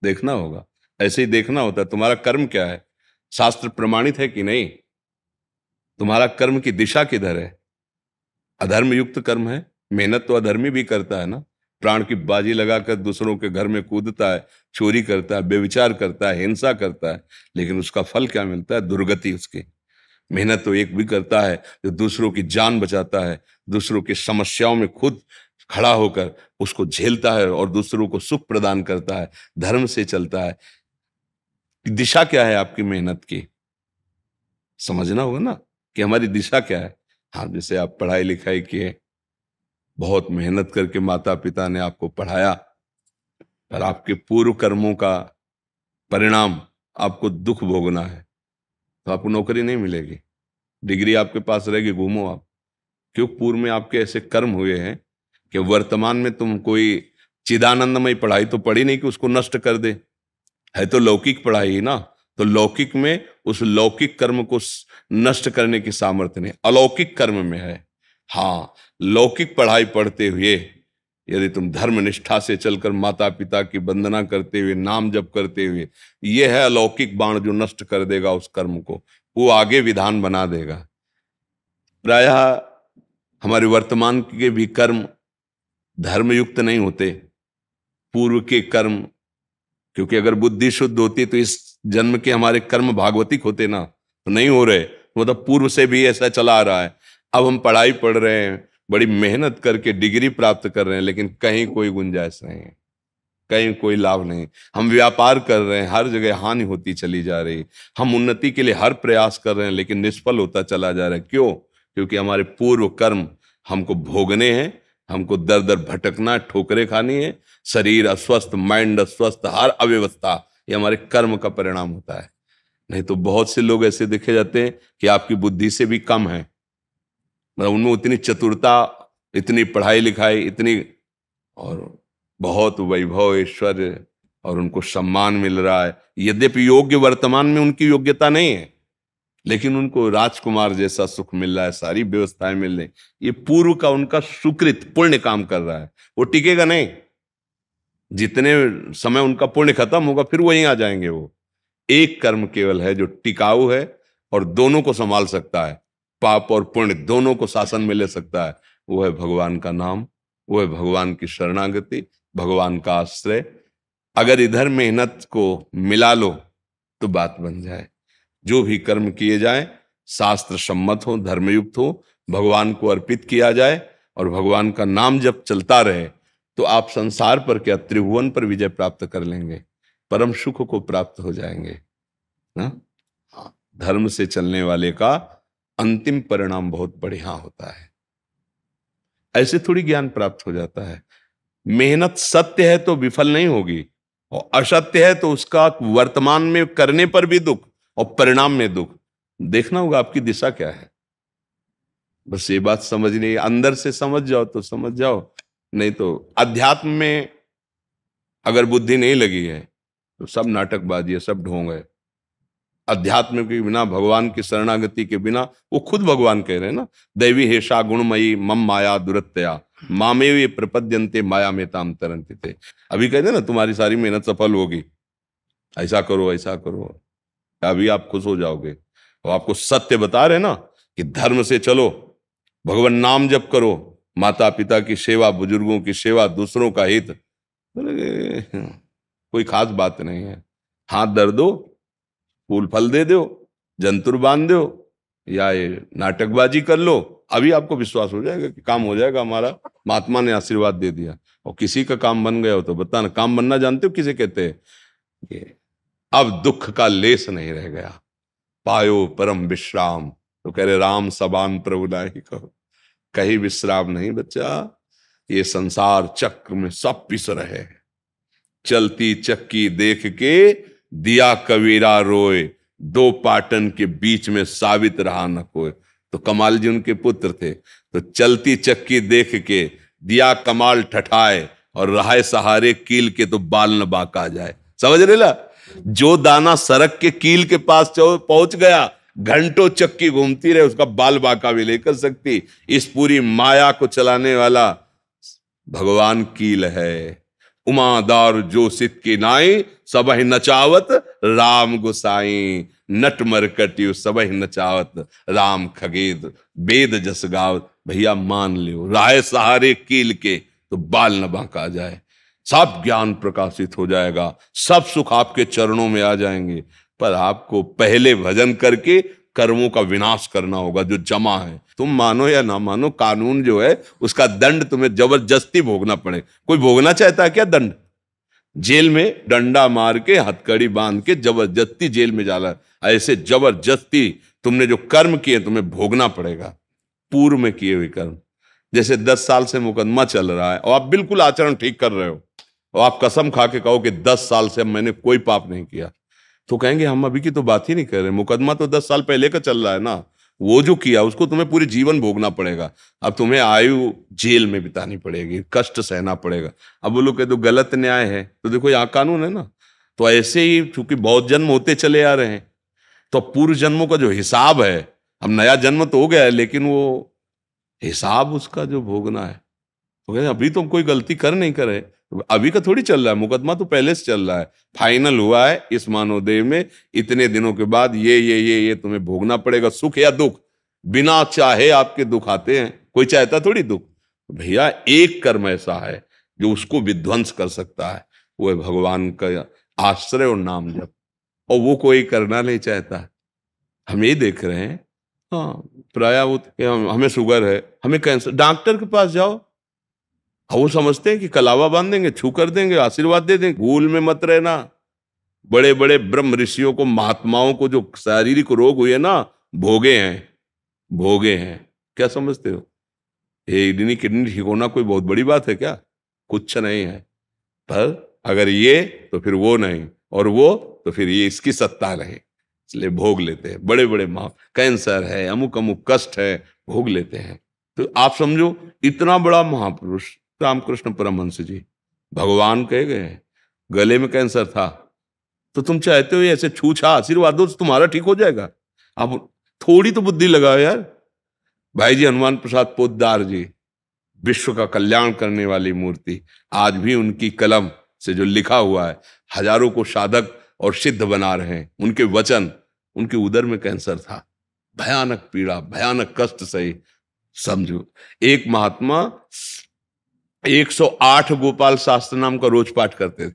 देखना होगा। ऐसे ही देखना होता है तुम्हारा कर्म क्या है, शास्त्र प्रमाणित है कि नहीं, तुम्हारा कर्म की दिशा किधर है। अधर्म युक्त कर्म है, मेहनत तो अधर्मी भी करता है ना। प्राण की बाजी लगाकर दूसरों के घर में कूदता है, चोरी करता है, व्यभिचार करता है, हिंसा करता है, लेकिन उसका फल क्या मिलता है? दुर्गति उसकी। मेहनत तो एक भी करता है जो दूसरों की जान बचाता है, दूसरों की समस्याओं में खुद खड़ा होकर उसको झेलता है और दूसरों को सुख प्रदान करता है, धर्म से चलता है। दिशा क्या है आपकी मेहनत की, समझना होगा ना कि हमारी दिशा क्या है। हाँ, जैसे आप पढ़ाई लिखाई किए, बहुत मेहनत करके माता पिता ने आपको पढ़ाया, और आपके पूर्व कर्मों का परिणाम आपको दुख भोगना है, तो आपको नौकरी नहीं मिलेगी। डिग्री आपके पास रहेगी, घूमो आप। क्यों? पूर्व में आपके ऐसे कर्म हुए हैं कि वर्तमान में तुम कोई चिदानंदमय पढ़ाई तो पढ़ी नहीं कि उसको नष्ट कर दे। है तो लौकिक पढ़ाई ही ना, तो लौकिक में उस लौकिक कर्म को नष्ट करने की सामर्थ्य नहीं, अलौकिक कर्म में है। हाँ, लौकिक पढ़ाई पढ़ते हुए यदि तुम धर्म निष्ठा से चलकर माता पिता की वंदना करते हुए, नाम जप करते हुए, यह है अलौकिक बाण जो नष्ट कर देगा उस कर्म को, वो आगे विधान बना देगा। प्रायः हमारे वर्तमान के भी कर्म धर्मयुक्त नहीं होते, पूर्व के कर्म। क्योंकि अगर बुद्धि शुद्ध होती तो इस जन्म के हमारे कर्म भागवतिक होते ना, तो नहीं हो रहे। मतलब पूर्व से भी ऐसा चला आ रहा है। अब हम पढ़ाई पढ़ रहे हैं, बड़ी मेहनत करके डिग्री प्राप्त कर रहे हैं, लेकिन कहीं कोई गुंजाइश नहीं है, कहीं कोई लाभ नहीं। हम व्यापार कर रहे हैं, हर जगह हानि होती चली जा रही। हम उन्नति के लिए हर प्रयास कर रहे हैं, लेकिन निष्फल होता चला जा रहा है। क्यों? क्योंकि हमारे पूर्व कर्म हमको भोगने हैं, हमको दर दर भटकना, ठोकरें खानी है, शरीर अस्वस्थ, माइंड अस्वस्थ, हर अव्यवस्था ये हमारे कर्म का परिणाम होता है। नहीं तो बहुत से लोग ऐसे देखे जाते हैं कि आपकी बुद्धि से भी कम है, मतलब उनमें उतनी चतुरता, इतनी पढ़ाई लिखाई, इतनी, और बहुत वैभव ऐश्वर्य, और उनको सम्मान मिल रहा है। यद्यपि योग्य वर्तमान में उनकी योग्यता नहीं है, लेकिन उनको राजकुमार जैसा सुख मिल रहा है, सारी व्यवस्थाएं मिल रही। ये पूर्व का उनका सुकृत पुण्य काम कर रहा है, वो टिकेगा नहीं। जितने समय उनका पुण्य खत्म होगा फिर वहीं आ जाएंगे वो। एक कर्म केवल है जो टिकाऊ है और दोनों को संभाल सकता है, पाप और पुण्य दोनों को शासन में ले सकता है। वो है भगवान का नाम, वो है भगवान की शरणागति, भगवान का आश्रय। अगर इधर मेहनत को मिला लो तो बात बन जाए। जो भी कर्म किए जाए शास्त्र सम्मत हो, धर्मयुक्त हो, भगवान को अर्पित किया जाए और भगवान का नाम जब चलता रहे, तो आप संसार पर क्या, त्रिभुवन पर विजय प्राप्त कर लेंगे, परम सुख को प्राप्त हो जाएंगे ना। हाँ, धर्म से चलने वाले का अंतिम परिणाम बहुत बढ़िया होता है। ऐसे थोड़ी ज्ञान प्राप्त हो जाता है। मेहनत सत्य है तो विफल नहीं होगी, और असत्य है तो उसका वर्तमान में करने पर भी दुख और परिणाम में दुख। देखना होगा आपकी दिशा क्या है। बस ये बात समझनी, अंदर से समझ जाओ तो समझ जाओ, नहीं तो अध्यात्म में अगर बुद्धि नहीं लगी है तो सब नाटकबाजी है, सब ढोंग है। अध्यात्म के बिना, भगवान की शरणागति के बिना, वो खुद भगवान कह रहे हैं ना, दैवी हेषा गुणमयी मम माया दुरत्या मामेव प्रपद्यन्ते माया में ताम तरन्ति थे। अभी कहते हैं ना तुम्हारी सारी मेहनत सफल होगी, ऐसा करो ऐसा करो, अभी आप खुश हो जाओगे। और आपको सत्य बता रहे ना कि धर्म से चलो, भगवान नाम जप करो, माता पिता की सेवा, बुजुर्गों की सेवा, दूसरों का हित, बोले, कोई खास बात नहीं है। हाथ धर दो, फूल फल दे दो, जंतुर बांध दो, या ये नाटकबाजी कर लो, अभी आपको विश्वास हो जाएगा कि काम हो जाएगा हमारा, महात्मा ने आशीर्वाद दे दिया। और किसी का काम बन गया हो तो बताना। काम बनना जानते हो किसे कहते हैं? ये अब दुख का लेस नहीं रह गया, पायो परम विश्राम। तो कह रहे राम सबान प्रभु नाही कहो, कहीं विश्राम नहीं बच्चा। ये संसार चक्र में सब पिस रहे हैं। चलती चक्की देख के दिया कबीरा रोए, दो पाटन के बीच में साबित रहा न कोई। तो कमाल जी उनके पुत्र थे। तो चलती चक्की देख के दिया कमाल ठठाए, और रहाए सहारे कील के तो बाल न बाका जाए। समझ रहे ला? जो दाना सड़क के कील के पास पहुंच गया, घंटों चक्की घूमती रहे, उसका बाल बाका भी लेकर सकती। इस पूरी माया को चलाने वाला भगवान कील है। उमादार जो सित की नाई, सबहि नचावत राम गोसाई। नट मरकटियो सबहि नचावत राम खगेद, वेद जस गावत। भैया मान लियो, राय सहारे कील के तो बाल न बांका जाए। सब ज्ञान प्रकाशित हो जाएगा, सब सुख आपके चरणों में आ जाएंगे। पर आपको पहले भजन करके कर्मों का विनाश करना होगा जो जमा है। तुम मानो या ना मानो, कानून जो है उसका दंड तुम्हें जबरदस्ती भोगना पड़े। कोई भोगना चाहता है क्या दंड? जेल में डंडा मार के हथकड़ी बांध के जबरदस्ती जेल में जाला, ऐसे जबरदस्ती तुमने जो कर्म किए तुम्हें भोगना पड़ेगा। पूर्व में किए हुए कर्म, जैसे 10 साल से मुकदमा चल रहा है और आप बिल्कुल आचरण ठीक कर रहे हो, और आप कसम खा के कहो कि 10 साल से मैंने कोई पाप नहीं किया, तो कहेंगे हम अभी की तो बात ही नहीं कर रहे, मुकदमा तो 10 साल पहले का चल रहा है ना। वो जो किया उसको तुम्हें पूरी जीवन भोगना पड़ेगा। अब तुम्हें आयु जेल में बितानी पड़ेगी, कष्ट सहना पड़ेगा। अब वो लोग कहते तो गलत न्याय है, तो देखो यहाँ कानून है ना। तो ऐसे ही चूंकि बहुत जन्म होते चले आ रहे हैं, तो पूर्व जन्मों का जो हिसाब है, अब नया जन्म तो हो गया है, लेकिन वो हिसाब उसका जो भोगना है, तो कहते अभी तो कोई गलती कर नहीं करे, अभी का थोड़ी चल रहा है, मुकदमा तो पहले से चल रहा है। फाइनल हुआ है इस मानव देह में, इतने दिनों के बाद ये तुम्हें भोगना पड़ेगा, सुख या दुख। बिना चाहे आपके दुख आते हैं, कोई चाहता थोड़ी दुख। भैया एक कर्म ऐसा है जो उसको विध्वंस कर सकता है, वो है भगवान का आश्रय और नाम जप, और वो कोई करना नहीं चाहता। हम ये देख रहे हैं, हाँ प्राय हमें शुगर है, हमें कैंसर, डॉक्टर के पास जाओ, वो समझते हैं कि कलावा बांध देंगे, छू कर देंगे, आशीर्वाद दे देंगे। भूल में मत रहना, बड़े बड़े ब्रह्म ऋषियों को, महात्माओं को जो शारीरिक रोग हुए ना, भोगे हैं, भोगे हैं। क्या समझते हो? किडनी ठीक होना कोई बहुत बड़ी बात है क्या? कुछ नहीं है। पर अगर ये तो फिर वो नहीं, और वो तो फिर ये, इसकी सत्ता नहीं, इसलिए भोग लेते हैं। बड़े बड़े कैंसर है, अमुक अमुक कष्ट है, भोग लेते हैं। तो आप समझो, इतना बड़ा महापुरुष रामकृष्ण परमहंस जी भगवान कहे गए, गले में कैंसर था, तो तुम चाहते हो ऐसे छूछा आशीर्वाद दो तो तुम्हारा ठीक हो जाएगा? अब थोड़ी तो बुद्धि लगाओ यार। भाई जी हनुमान प्रसाद पोद्दार जी, विश्व का कल्याण करने वाली मूर्ति, आज भी उनकी कलम से जो लिखा हुआ है, हजारों को साधक और सिद्ध बना रहे हैं। उनके वचन, उनके उदर में कैंसर था, भयानक पीड़ा, भयानक कष्ट सही। समझो, एक महात्मा 108 गोपाल शास्त्र नाम का रोज पाठ करते थे,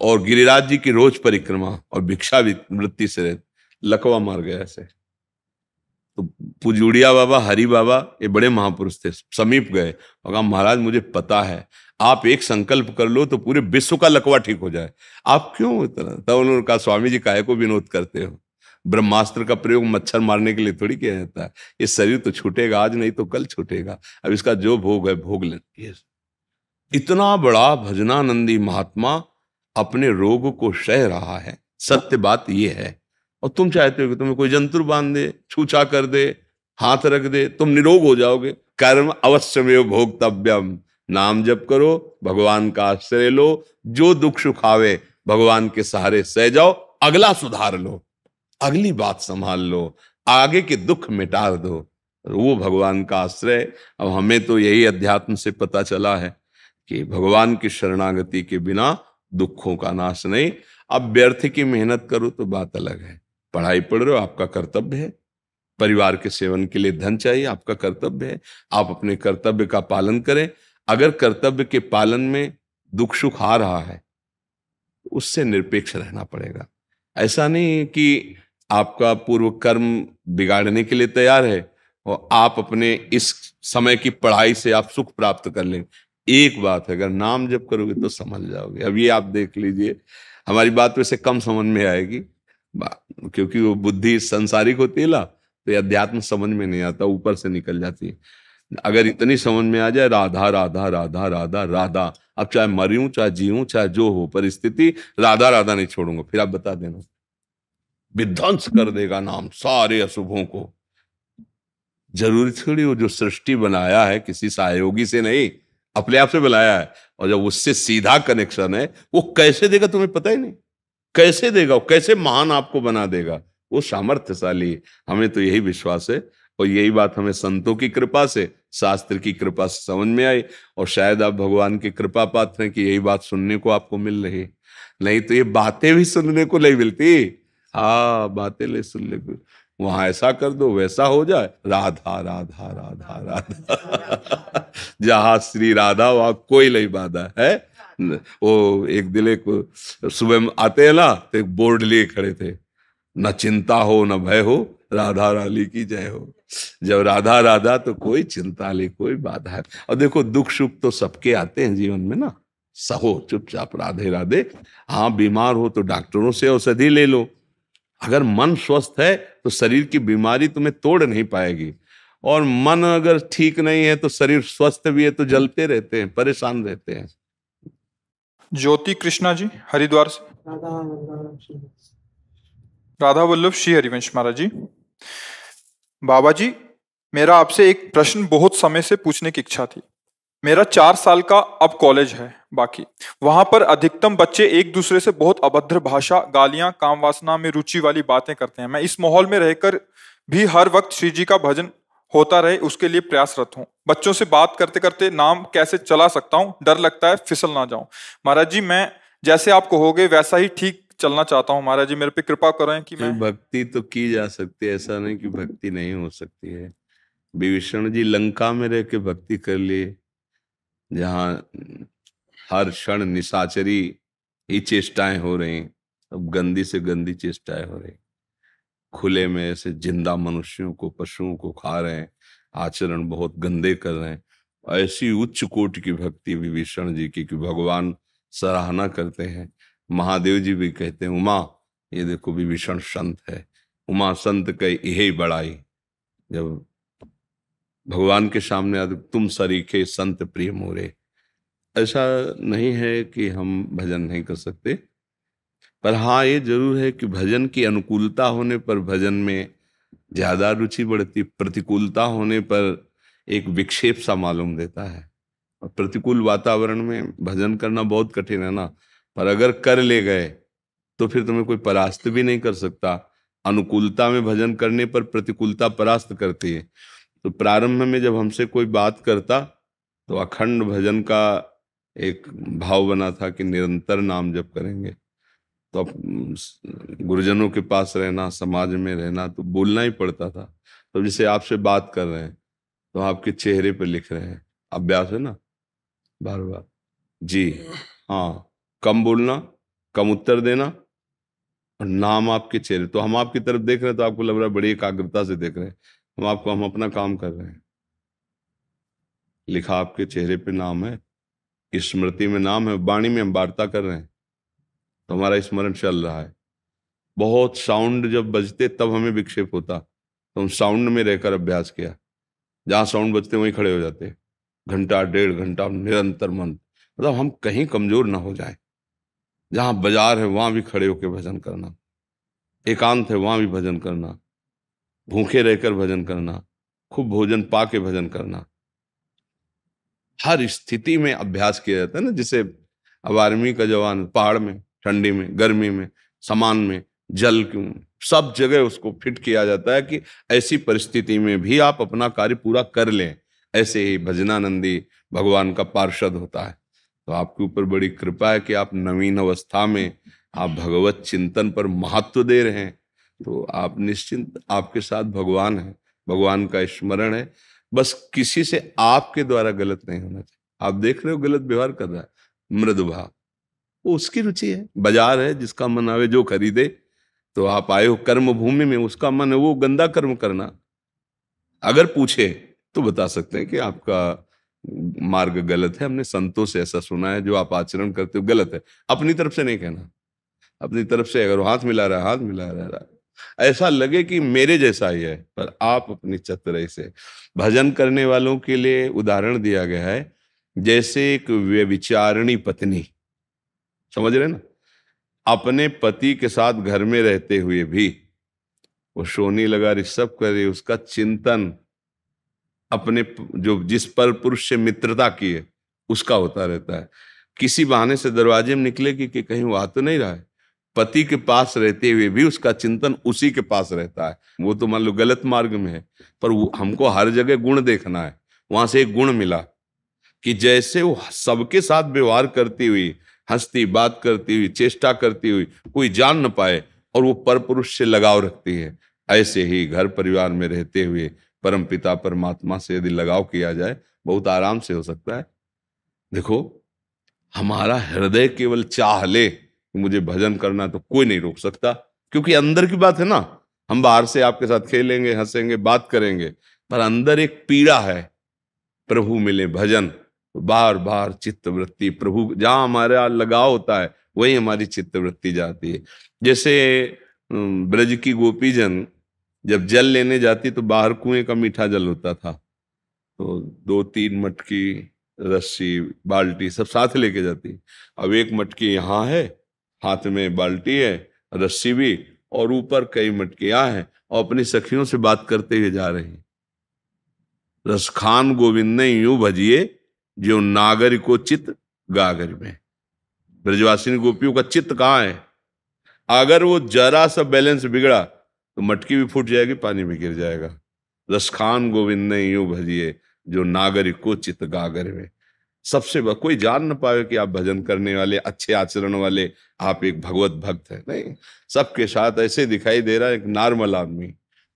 और गिरिराज जी की रोज परिक्रमा और भिक्षा वृत्ति से रहते, लकवा मार गया ऐसे। तो पुजुड़िया बाबा, हरि बाबा, ये बड़े महापुरुष थे, समीप गए और कहा महाराज मुझे पता है, आप एक संकल्प कर लो तो पूरे विश्व का लकवा ठीक हो जाए, आप क्यों इतना? तब उन्होंने कहा स्वामी जी काहे को विनोद करते हो? ब्रह्मास्त्र का प्रयोग मच्छर मारने के लिए थोड़ी किया जाता है। ये शरीर तो छूटेगा आज, नहीं तो कल छूटेगा, अब इसका जो भोग है भोग लेती। इतना बड़ा भजनानंदी महात्मा अपने रोग को सह रहा है, सत्य बात यह है। और तुम चाहते हो कि तुम्हें कोई जंतुर बांध दे, छूछा कर दे, हाथ रख दे, तुम निरोग हो जाओगे। कर्म अवश्यमेव भोक्तव्यम, नाम जप करो, भगवान का आश्रय लो, जो दुख सुख आवे भगवान के सहारे सह जाओ, अगला सुधार लो, अगली बात संभाल लो, आगे के दुख मिटा दो, वो भगवान का आश्रय। अब हमें तो यही अध्यात्म से पता चला है कि भगवान की शरणागति के बिना दुखों का नाश नहीं। अब व्यर्थ की मेहनत करो तो बात अलग है, पढ़ाई पढ़ रहे हो आपका कर्तव्य है, परिवार के सेवन के लिए धन चाहिए आपका कर्तव्य है, आप अपने कर्तव्य का पालन करें। अगर कर्तव्य के पालन में दुख सुख आ रहा है, उससे निरपेक्ष रहना पड़ेगा। ऐसा नहीं कि आपका पूर्व कर्म बिगाड़ने के लिए तैयार है और आप अपने इस समय की पढ़ाई से आप सुख प्राप्त कर लेंगे। एक बात है, अगर नाम जप करोगे तो समझ जाओगे। अब ये आप देख लीजिए, हमारी बात वैसे कम समझ में आएगी क्योंकि वो बुद्धि संसारिक होती है ना, तो ये अध्यात्म समझ में नहीं आता, ऊपर से निकल जाती है। अगर इतनी समझ में आ जाए, राधा राधा राधा राधा राधा, अब चाहे मरूं चाहे जीऊं चाहे जो हो परिस्थिति, राधा राधा नहीं छोड़ूंगा, फिर आप बता देना। विध्वंस कर देगा नाम सारे अशुभों को। जरूरी थोड़ी वो जो सृष्टि बनाया है किसी सहयोगी से नहीं, अपने आप से बनाया है। और जब उससे सीधा कनेक्शन है, वो कैसे देगा तुम्हें पता ही नहीं। कैसे देगा, वो कैसे महान आपको बना देगा, वो सामर्थ्यशाली है। हमें तो यही विश्वास है, और यही बात हमें संतों की कृपा से, शास्त्र की कृपा से समझ में आई। और शायद आप भगवान की कृपा पात्र हैं कि यही बात सुनने को आपको मिल रही। नहीं तो ये बातें भी सुनने को नहीं मिलती। हाँ, बातें ले सुनने को, वहां ऐसा कर दो वैसा हो जाए, राधा राधा राधा राधा जहां श्री राधा वहां कोई नहीं बाधा है। वो एक दिन एक सुबह में आते हैं ना, तो एक बोर्ड लिए खड़े थे, न चिंता हो न भय हो, राधा रानी की जय हो। जब राधा राधा तो कोई चिंता नहीं, कोई बाधा है। और देखो दुख सुख तो सबके आते हैं जीवन में ना, सहो चुपचाप राधे राधे। हाँ, बीमार हो तो डॉक्टरों से औषधि ले लो। अगर मन स्वस्थ है तो शरीर की बीमारी तुम्हें तोड़ नहीं पाएगी, और मन अगर ठीक नहीं है तो शरीर स्वस्थ भी है तो जलते रहते हैं, परेशान रहते हैं। ज्योति कृष्णा जी हरिद्वार से। राधा वल्लभ श्री हरिवंश महाराज जी। बाबा जी, मेरा आपसे एक प्रश्न बहुत समय से पूछने की इच्छा थी। मेरा 4 साल का अब कॉलेज है बाकी। वहां पर अधिकतम बच्चे एक दूसरे से बहुत अभद्र भाषा, गालियां, काम वासना में रुचि वाली बातें करते हैं। मैं इस माहौल में रहकर भी हर वक्त श्री जी का भजन होता रहे उसके लिए प्रयासरत हूँ। बच्चों से बात करते करते नाम कैसे चला सकता हूँ, डर लगता है फिसल ना जाऊं। महाराज जी, मैं जैसे आप कहोगे वैसा ही ठीक चलना चाहता हूँ। महाराज जी, मेरे पे कृपा करें कि मैं। भक्ति तो की जा सकती है, ऐसा नहीं कि भक्ति नहीं हो सकती है। विभीषण जी लंका में रह के भक्ति कर लिए, जहां हर क्षण निशाचरी ही चेष्टाएं हो रही, अब गंदी से गंदी चेष्टाएं हो रही, खुले में ऐसे जिंदा मनुष्यों को, पशुओं को खा रहे हैं, आचरण बहुत गंदे कर रहे हैं। ऐसी उच्च कोटि की भक्ति विभीषण जी की कि भगवान सराहना करते हैं। महादेव जी भी कहते हैं, उमा ये देखो विभीषण संत है, उमा संत कई यही बड़ाई। जब भगवान के सामने आते, तुम सरीखे संत प्रिय मोरे। ऐसा नहीं है कि हम भजन नहीं कर सकते, पर हाँ ये जरूर है कि भजन की अनुकूलता होने पर भजन में ज्यादा रुचि बढ़ती, प्रतिकूलता होने पर एक विक्षेप सा मालूम देता है। और प्रतिकूल वातावरण में भजन करना बहुत कठिन है ना, पर अगर कर ले गए तो फिर तुम्हें कोई परास्त भी नहीं कर सकता। अनुकूलता में भजन करने पर प्रतिकूलता परास्त करती है। तो प्रारंभ में जब हमसे कोई बात करता तो अखंड भजन का एक भाव बना था कि निरंतर नाम जप करेंगे। तो अब गुरुजनों के पास रहना, समाज में रहना, तो बोलना ही पड़ता था। तो जैसे आपसे बात कर रहे हैं तो आपके चेहरे पे लिख रहे हैं, अभ्यास है ना, बार बार जी हाँ, कम बोलना, कम उत्तर देना, और नाम आपके चेहरे। तो हम आपकी तरफ देख रहे हैं तो आपको लग रहा है बड़ी एकाग्रता से देख रहे हैं, हम अपना काम कर रहे हैं। लिखा आपके चेहरे पे नाम है, स्मृति में नाम है, वाणी में हम वार्ता कर रहे हैं, तो हमारा स्मरण चल रहा है। बहुत साउंड जब बजते तब हमें विक्षेप होता, तो हम साउंड में रहकर अभ्यास किया। जहां साउंड बजते वहीं खड़े हो जाते, घंटा 1.5 घंटा निरंतर मंत्र, मतलब हम कहीं कमजोर ना हो जाए। जहां बाजार है वहां भी खड़े होकर भजन करना, एकांत है वहां भी भजन करना, भूखे रहकर भजन करना, खूब भोजन पा के भजन करना। हर स्थिति में अभ्यास किया जाता है ना। जैसे अब आर्मी का जवान पहाड़ में, ठंडी में, गर्मी में, समान में, जल सब जगह उसको फिट किया जाता है कि ऐसी परिस्थिति में भी आप अपना कार्य पूरा कर लें। ऐसे ही भजनानंदी भगवान का पार्षद होता है। तो आपके ऊपर बड़ी कृपा है कि आप नवीन अवस्था में आप भगवत चिंतन पर महत्व दे रहे हैं। तो आप निश्चिंत, आपके साथ भगवान है, भगवान का स्मरण है। बस किसी से आपके द्वारा गलत नहीं होना चाहिए। आप देख रहे हो गलत व्यवहार कर रहा है, मृदु भाव, वो उसकी रुचि है। बाजार है, जिसका मन आवे जो खरीदे। तो आप आए हो कर्म भूमि में, उसका मन है वो गंदा कर्म करना। अगर पूछे तो बता सकते हैं कि आपका मार्ग गलत है, हमने संतों से ऐसा सुना है, जो आप आचरण करते हो गलत है। अपनी तरफ से नहीं कहना। अपनी तरफ से अगर हाथ मिला रहा है, हाथ मिला रहा है, ऐसा लगे कि मेरे जैसा ही है, पर आप अपनी चतुराई से। भजन करने वालों के लिए उदाहरण दिया गया है, जैसे एक व्यभिचारिणी पत्नी, समझ रहे ना, अपने पति के साथ घर में रहते हुए भी वो सोनी लगा ऋषभ करे, उसका चिंतन अपने जो जिस पर पुरुष से मित्रता की है उसका होता रहता है। किसी बहाने से दरवाजे में निकलेगी कि कहीं वो आ तो नहीं रहा है, पति के पास रहते हुए भी उसका चिंतन उसी के पास रहता है। वो तो मान लो गलत मार्ग में है, पर हमको हर जगह गुण देखना है। वहां से एक गुण मिला कि जैसे वो सबके साथ व्यवहार करती हुई, हंसती बात करती हुई, चेष्टा करती हुई, कोई जान न पाए और वो पर पुरुष से लगाव रखती है, ऐसे ही घर परिवार में रहते हुए परम पिता परमात्मा से यदि लगाव किया जाए बहुत आराम से हो सकता है। देखो, हमारा हृदय केवल चाह ले कि मुझे भजन करना, तो कोई नहीं रोक सकता, क्योंकि अंदर की बात है ना। हम बाहर से आपके साथ खेलेंगे, हंसेंगे, बात करेंगे, पर अंदर एक पीड़ा है, प्रभु मिले भजन, बार बार चित्त वृत्ति प्रभु, जहां हमारा लगाव होता है वही हमारी चित्त वृत्ति जाती है। जैसे ब्रज की गोपी जन जब जल लेने जाती तो बाहर कुएं का मीठा जल होता था, तो 2-3 मटकी, रस्सी, बाल्टी सब साथ लेके जाती। अब एक मटकी यहाँ है, हाथ में बाल्टी है, रस्सी भी, और ऊपर कई मटकियां हैं, और अपनी सखियों से बात करते हुए जा रही। रसखान गोविंद ने यूं भजिए जो नागर को चित गागर में। ब्रजवासिनी गोपियों का चित्त कहाँ है? अगर वो जरा सा बैलेंस बिगड़ा तो मटकी भी फूट जाएगी, पानी भी गिर जाएगा। रसखान गोविंद ने यूं भजिए जो नागरिक को चित गागर में। कोई जान न पाए कि आप भजन करने वाले, अच्छे आचरण वाले, आप एक भगवत भक्त है, नहीं। सबके साथ ऐसे दिखाई दे रहा है एक नॉर्मल आदमी,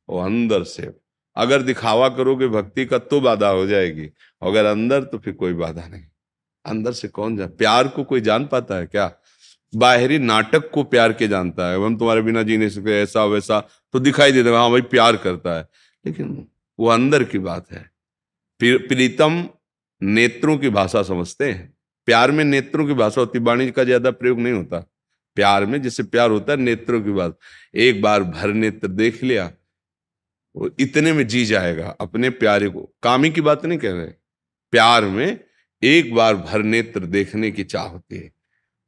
और अंदर से अगर दिखावा करोगे भक्ति का तो बाधा हो जाएगी, अगर अंदर तो फिर कोई बाधा नहीं। अंदर से कौन जान, प्यार को कोई जान पाता है क्या? बाहरी नाटक को प्यार के जानता है, हम तुम्हारे बिना जी नहीं सकते, ऐसा वैसा, तो दिखाई देता है हाँ भाई प्यार करता है, लेकिन वो अंदर की बात है। प्रीतम नेत्रों की भाषा समझते हैं। प्यार में नेत्रों की भाषा होती, वाणी का ज्यादा प्रयोग नहीं होता। प्यार में जिससे प्यार होता है नेत्रों की बात। एक बार भर नेत्र देख लिया, वो इतने में जी जाएगा अपने प्यारे को। कामी की बात नहीं कह रहे, प्यार में एक बार भर नेत्र देखने की चाह होती है,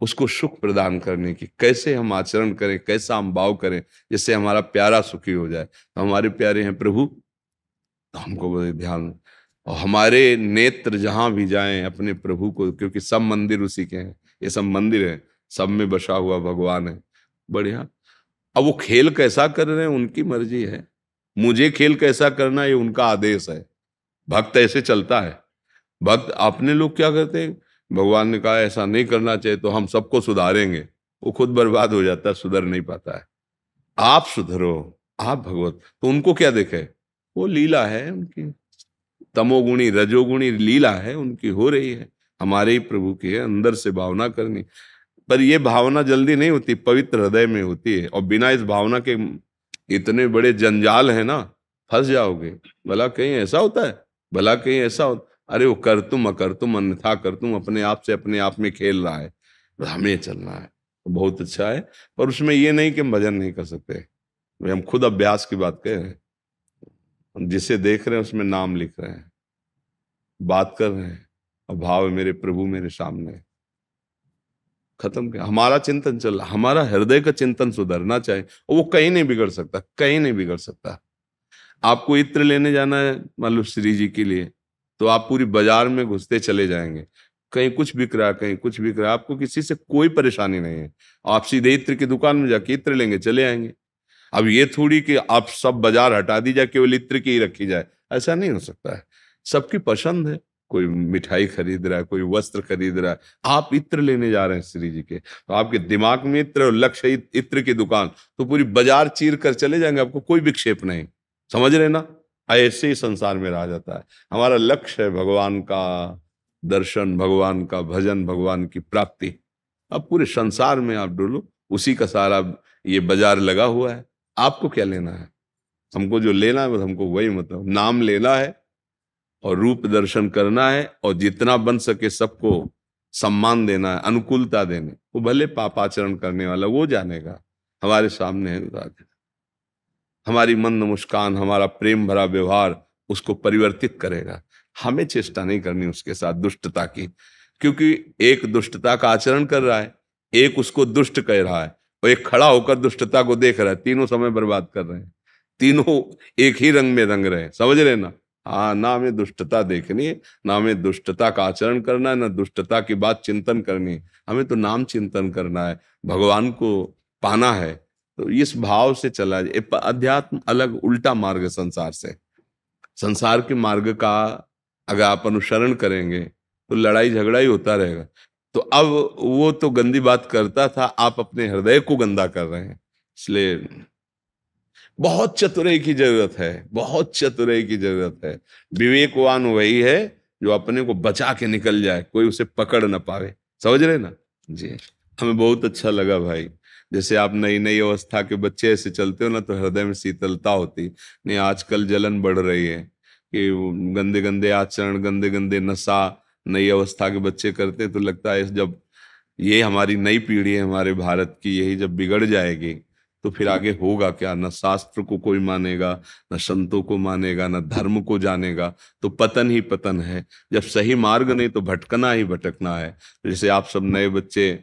उसको सुख प्रदान करने की। कैसे हम आचरण करें, कैसा हम भाव करें जिससे हमारा प्यारा सुखी हो जाए। तो हमारे प्यारे हैं प्रभु, तो हमको बड़े ध्यान, और हमारे नेत्र जहां भी जाएं अपने प्रभु को, क्योंकि सब मंदिर उसी के हैं, ये सब मंदिर है, सब में बसा हुआ भगवान है। बढ़िया। अब वो खेल कैसा कर रहे हैं उनकी मर्जी है, मुझे खेल कैसा करना ये उनका आदेश है। भक्त ऐसे चलता है। भक्त अपने लोग क्या करते हैं, भगवान ने कहा ऐसा नहीं करना चाहिए तो हम सबको सुधारेंगे, वो खुद बर्बाद हो जाता है, सुधर नहीं पाता है। आप सुधरो, आप भगवत, तो उनको क्या देखे, वो लीला है उनकी, तमोगुणी रजोगुणी लीला है उनकी, हो रही है, हमारे ही प्रभु की है। अंदर से भावना करनी, पर ये भावना जल्दी नहीं होती, पवित्र हृदय में होती है, और बिना इस भावना के इतने बड़े जंजाल है ना, फंस जाओगे। भला कहीं ऐसा होता है, भला कहीं ऐसा होता, अरे वो कर तुम अकर तुम अन्यथा कर तुम, अपने आप से अपने आप में खेल रहा है, हमें चलना है तो बहुत अच्छा है। पर उसमें ये नहीं कि हम भजन नहीं कर सकते, हम खुद अभ्यास की बात कह रहे हैं। हम जिसे देख रहे हैं उसमें नाम लिख रहे हैं, बात कर रहे हैं, और भाव मेरे प्रभु मेरे सामने। खत्म किया, हमारा चिंतन चल रहा, हमारा हृदय का चिंतन सुधरना चाहिए, और वो कहीं नहीं बिगड़ सकता, कहीं नहीं बिगड़ सकता। आपको इत्र लेने जाना है मान लो श्री जी के लिए, तो आप पूरी बाजार में घुसते चले जाएंगे, कहीं कुछ बिक रहा है, कहीं कुछ बिक रहा है, आपको किसी से कोई परेशानी नहीं है, आप सीधे इत्र की दुकान में जाके इत्र लेंगे, चले आएंगे। अब ये थोड़ी कि आप सब बाजार हटा दी जाए, केवल इत्र की ही रखी जाए, ऐसा नहीं हो सकता है। सबकी पसंद है, कोई मिठाई खरीद रहा है, कोई वस्त्र खरीद रहा है, आप इत्र लेने जा रहे हैं श्री जी के, तो आपके दिमाग में इत्र और लक्ष्य इत्र की दुकान, तो पूरी बाजार चीर कर चले जाएंगे, आपको कोई विक्षेप नहीं। समझ रहे ना? ऐसे ही संसार में रहा जाता है। हमारा लक्ष्य है भगवान का दर्शन, भगवान का भजन, भगवान की प्राप्ति। अब पूरे संसार में आप डोलो, उसी का सारा ये बाजार लगा हुआ है। आपको क्या लेना है? हमको जो लेना है बस हमको वही, मतलब नाम लेना है और रूप दर्शन करना है, और जितना बन सके सबको सम्मान देना है, अनुकूलता देने। वो भले पापाचरण करने वाला वो जानेगा, हमारे सामने है, हमारी मंद मुस्कान, हमारा प्रेम भरा व्यवहार उसको परिवर्तित करेगा। हमें चेष्टा नहीं करनी उसके साथ दुष्टता की, क्योंकि एक दुष्टता का आचरण कर रहा है, एक उसको दुष्ट कह रहा है और एक खड़ा होकर दुष्टता को देख रहा है। तीनों समय बर्बाद कर रहे हैं, तीनों एक ही रंग में रंग रहे हैं, समझ रहे ना। हाँ, ना हमें दुष्टता देखनी है, ना हमें दुष्टता का आचरण करना है, ना दुष्टता की बात चिंतन करनी है। हमें तो नाम चिंतन करना है, भगवान को पाना है। तो इस भाव से चला जाए। अध्यात्म अलग उल्टा मार्ग है संसार से। संसार के मार्ग का अगर आप अनुसरण करेंगे तो लड़ाई झगड़ा ही होता रहेगा। तो अब वो तो गंदी बात करता था, आप अपने हृदय को गंदा कर रहे हैं। इसलिए बहुत चतुराई की जरूरत है, बहुत चतुराई की जरूरत है। विवेकवान वही है जो अपने को बचा के निकल जाए, कोई उसे पकड़ ना पावे, समझ रहे ना जी। हमें बहुत अच्छा लगा भाई, जैसे आप नई नई अवस्था के बच्चे ऐसे चलते हो ना तो हृदय में शीतलता होती। नहीं, आजकल जलन बढ़ रही है कि गंदे गंदे आचरण, गंदे गंदे नशा नई अवस्था के बच्चे करते हैं। तो लगता है जब ये हमारी नई पीढ़ी है हमारे भारत की, यही जब बिगड़ जाएगी तो फिर आगे होगा क्या। न शास्त्र को कोई मानेगा, न संतों को मानेगा, न धर्म को जानेगा, तो पतन ही पतन है। जब सही मार्ग नहीं तो भटकना ही भटकना है। जैसे आप सब नए बच्चे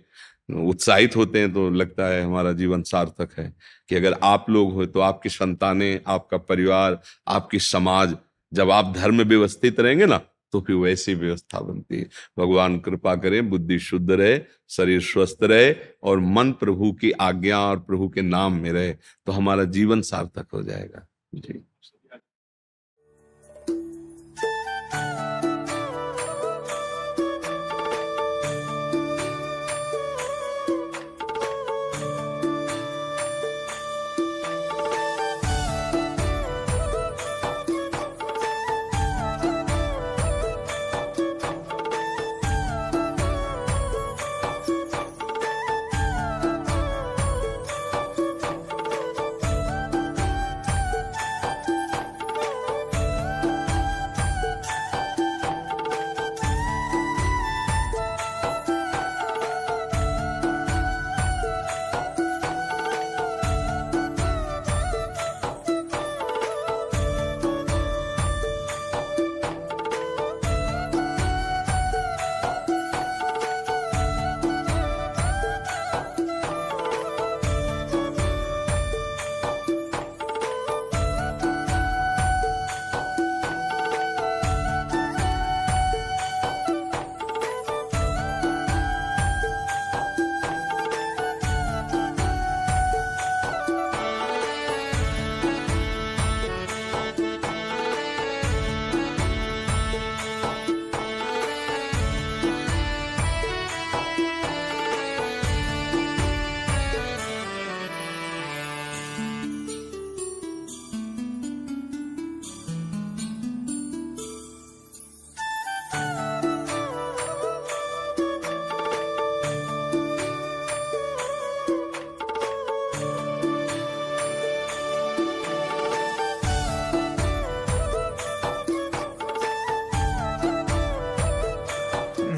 उत्साहित होते हैं तो लगता है हमारा जीवन सार्थक है, कि अगर आप लोग हो तो आपकी संतानें, आपका परिवार, आपकी समाज, जब आप धर्म व्यवस्थित रहेंगे ना तो फिर वैसी व्यवस्था बनती है। भगवान कृपा करे, बुद्धि शुद्ध रहे, शरीर स्वस्थ रहे और मन प्रभु की आज्ञा और प्रभु के नाम में रहे, तो हमारा जीवन सार्थक हो जाएगा जी।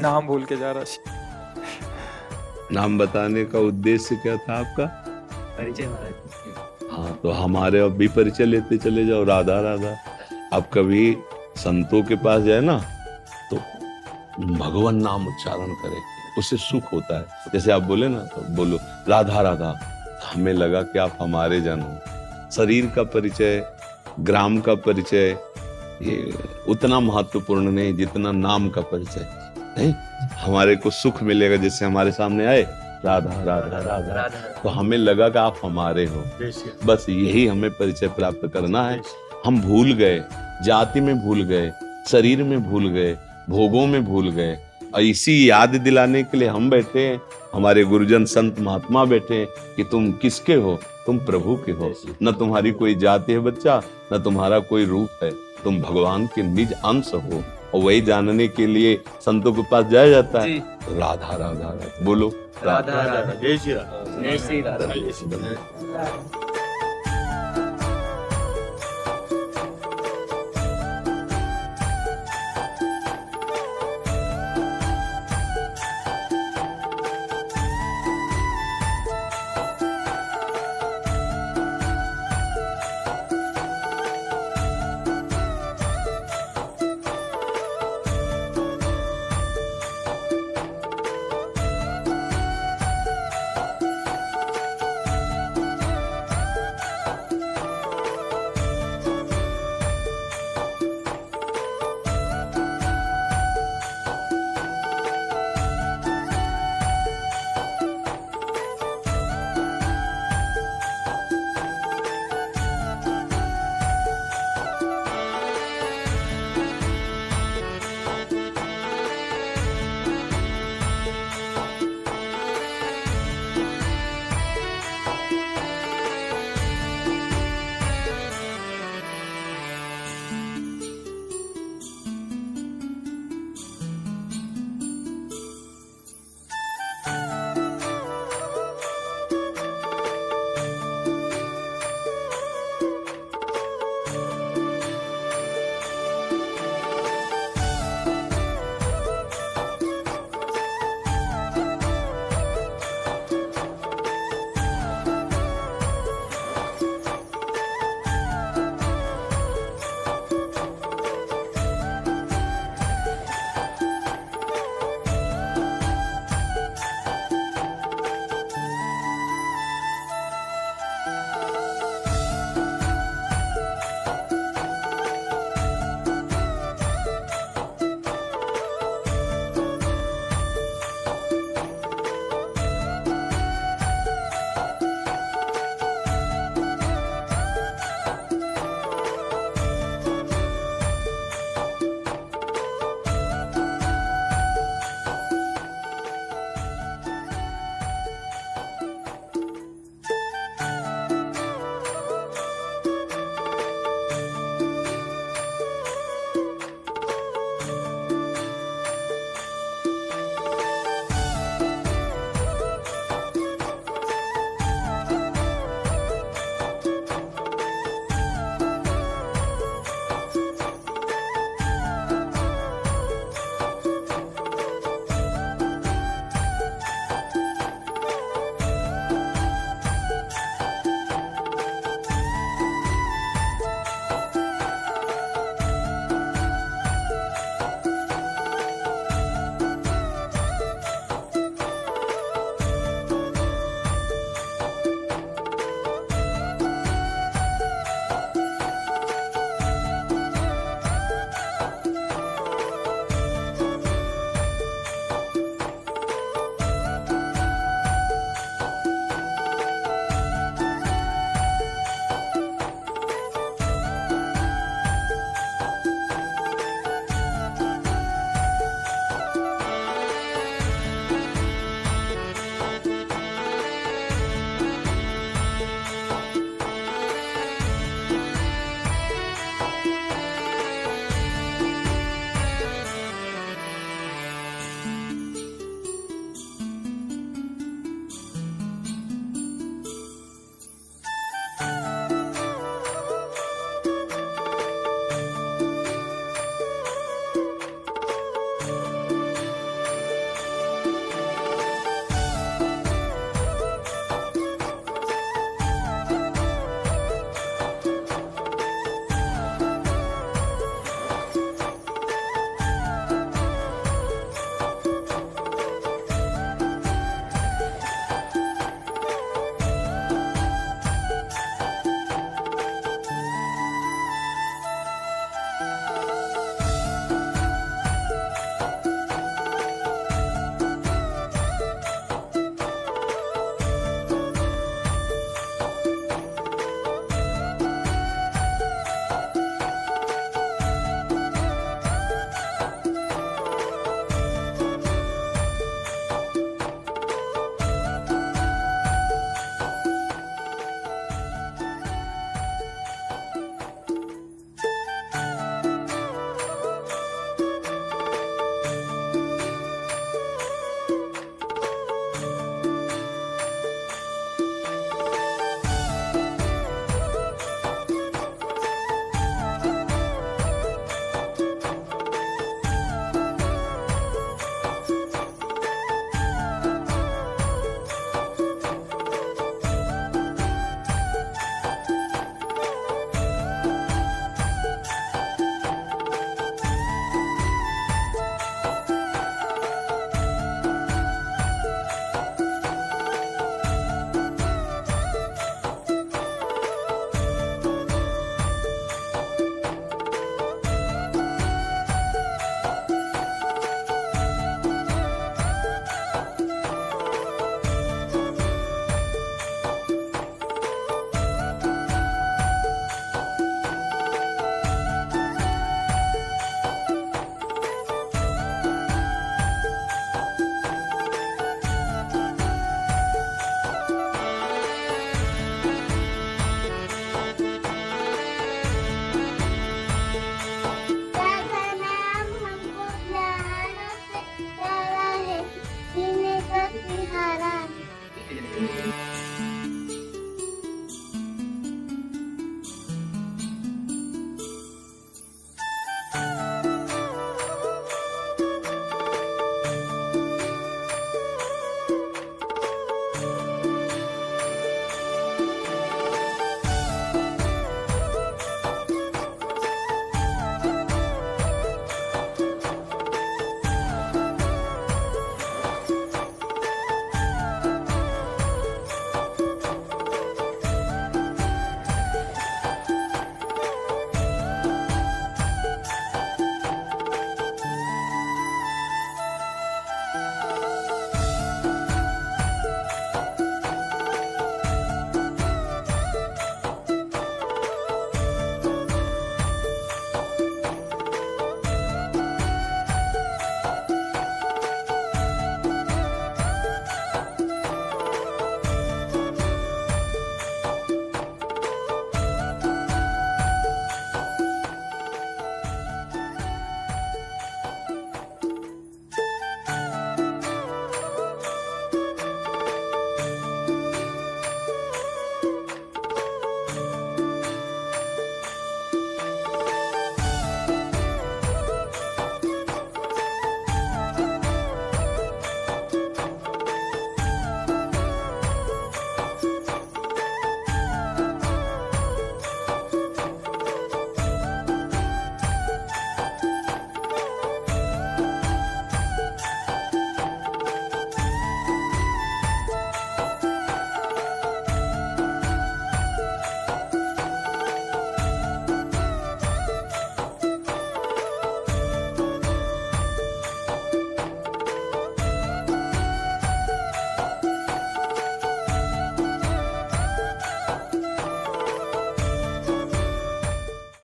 नाम भूल के जा रहा। नाम बताने का उद्देश्य क्या था आपका? परिचय। हाँ, तो हमारे अब भी परिचय लेते चले जाओ, राधा राधा। अब कभी संतों के पास जाए ना तो भगवान नाम उच्चारण करे, उससे सुख होता है। जैसे आप बोले ना तो बोलो राधा राधा, हमें लगा कि आप हमारे जन हो। शरीर का परिचय, ग्राम का परिचय ये उतना महत्वपूर्ण नहीं जितना नाम का परिचय। नहीं, हमारे को सुख मिलेगा जैसे हमारे सामने आए राधा राधा राधा, तो हमें लगा कि आप हमारे हो। बस यही हमें परिचय प्राप्त करना है। हम भूल गए, जाति में भूल गए, शरीर में भूल गए, भोगों में भूल गए, और इसी याद दिलाने के लिए हम बैठे हैं, हमारे गुरुजन संत महात्मा बैठे हैं कि तुम किसके हो, तुम प्रभु के हो। न तुम्हारी कोई जाति है बच्चा, न तुम्हारा कोई रूप है, तुम भगवान के निज अंश हो। और वही जानने के लिए संतों के पास जाया जाता है। राधा राधा बोलो, राधा राधा, जय श्री राधा, जय श्री राधा।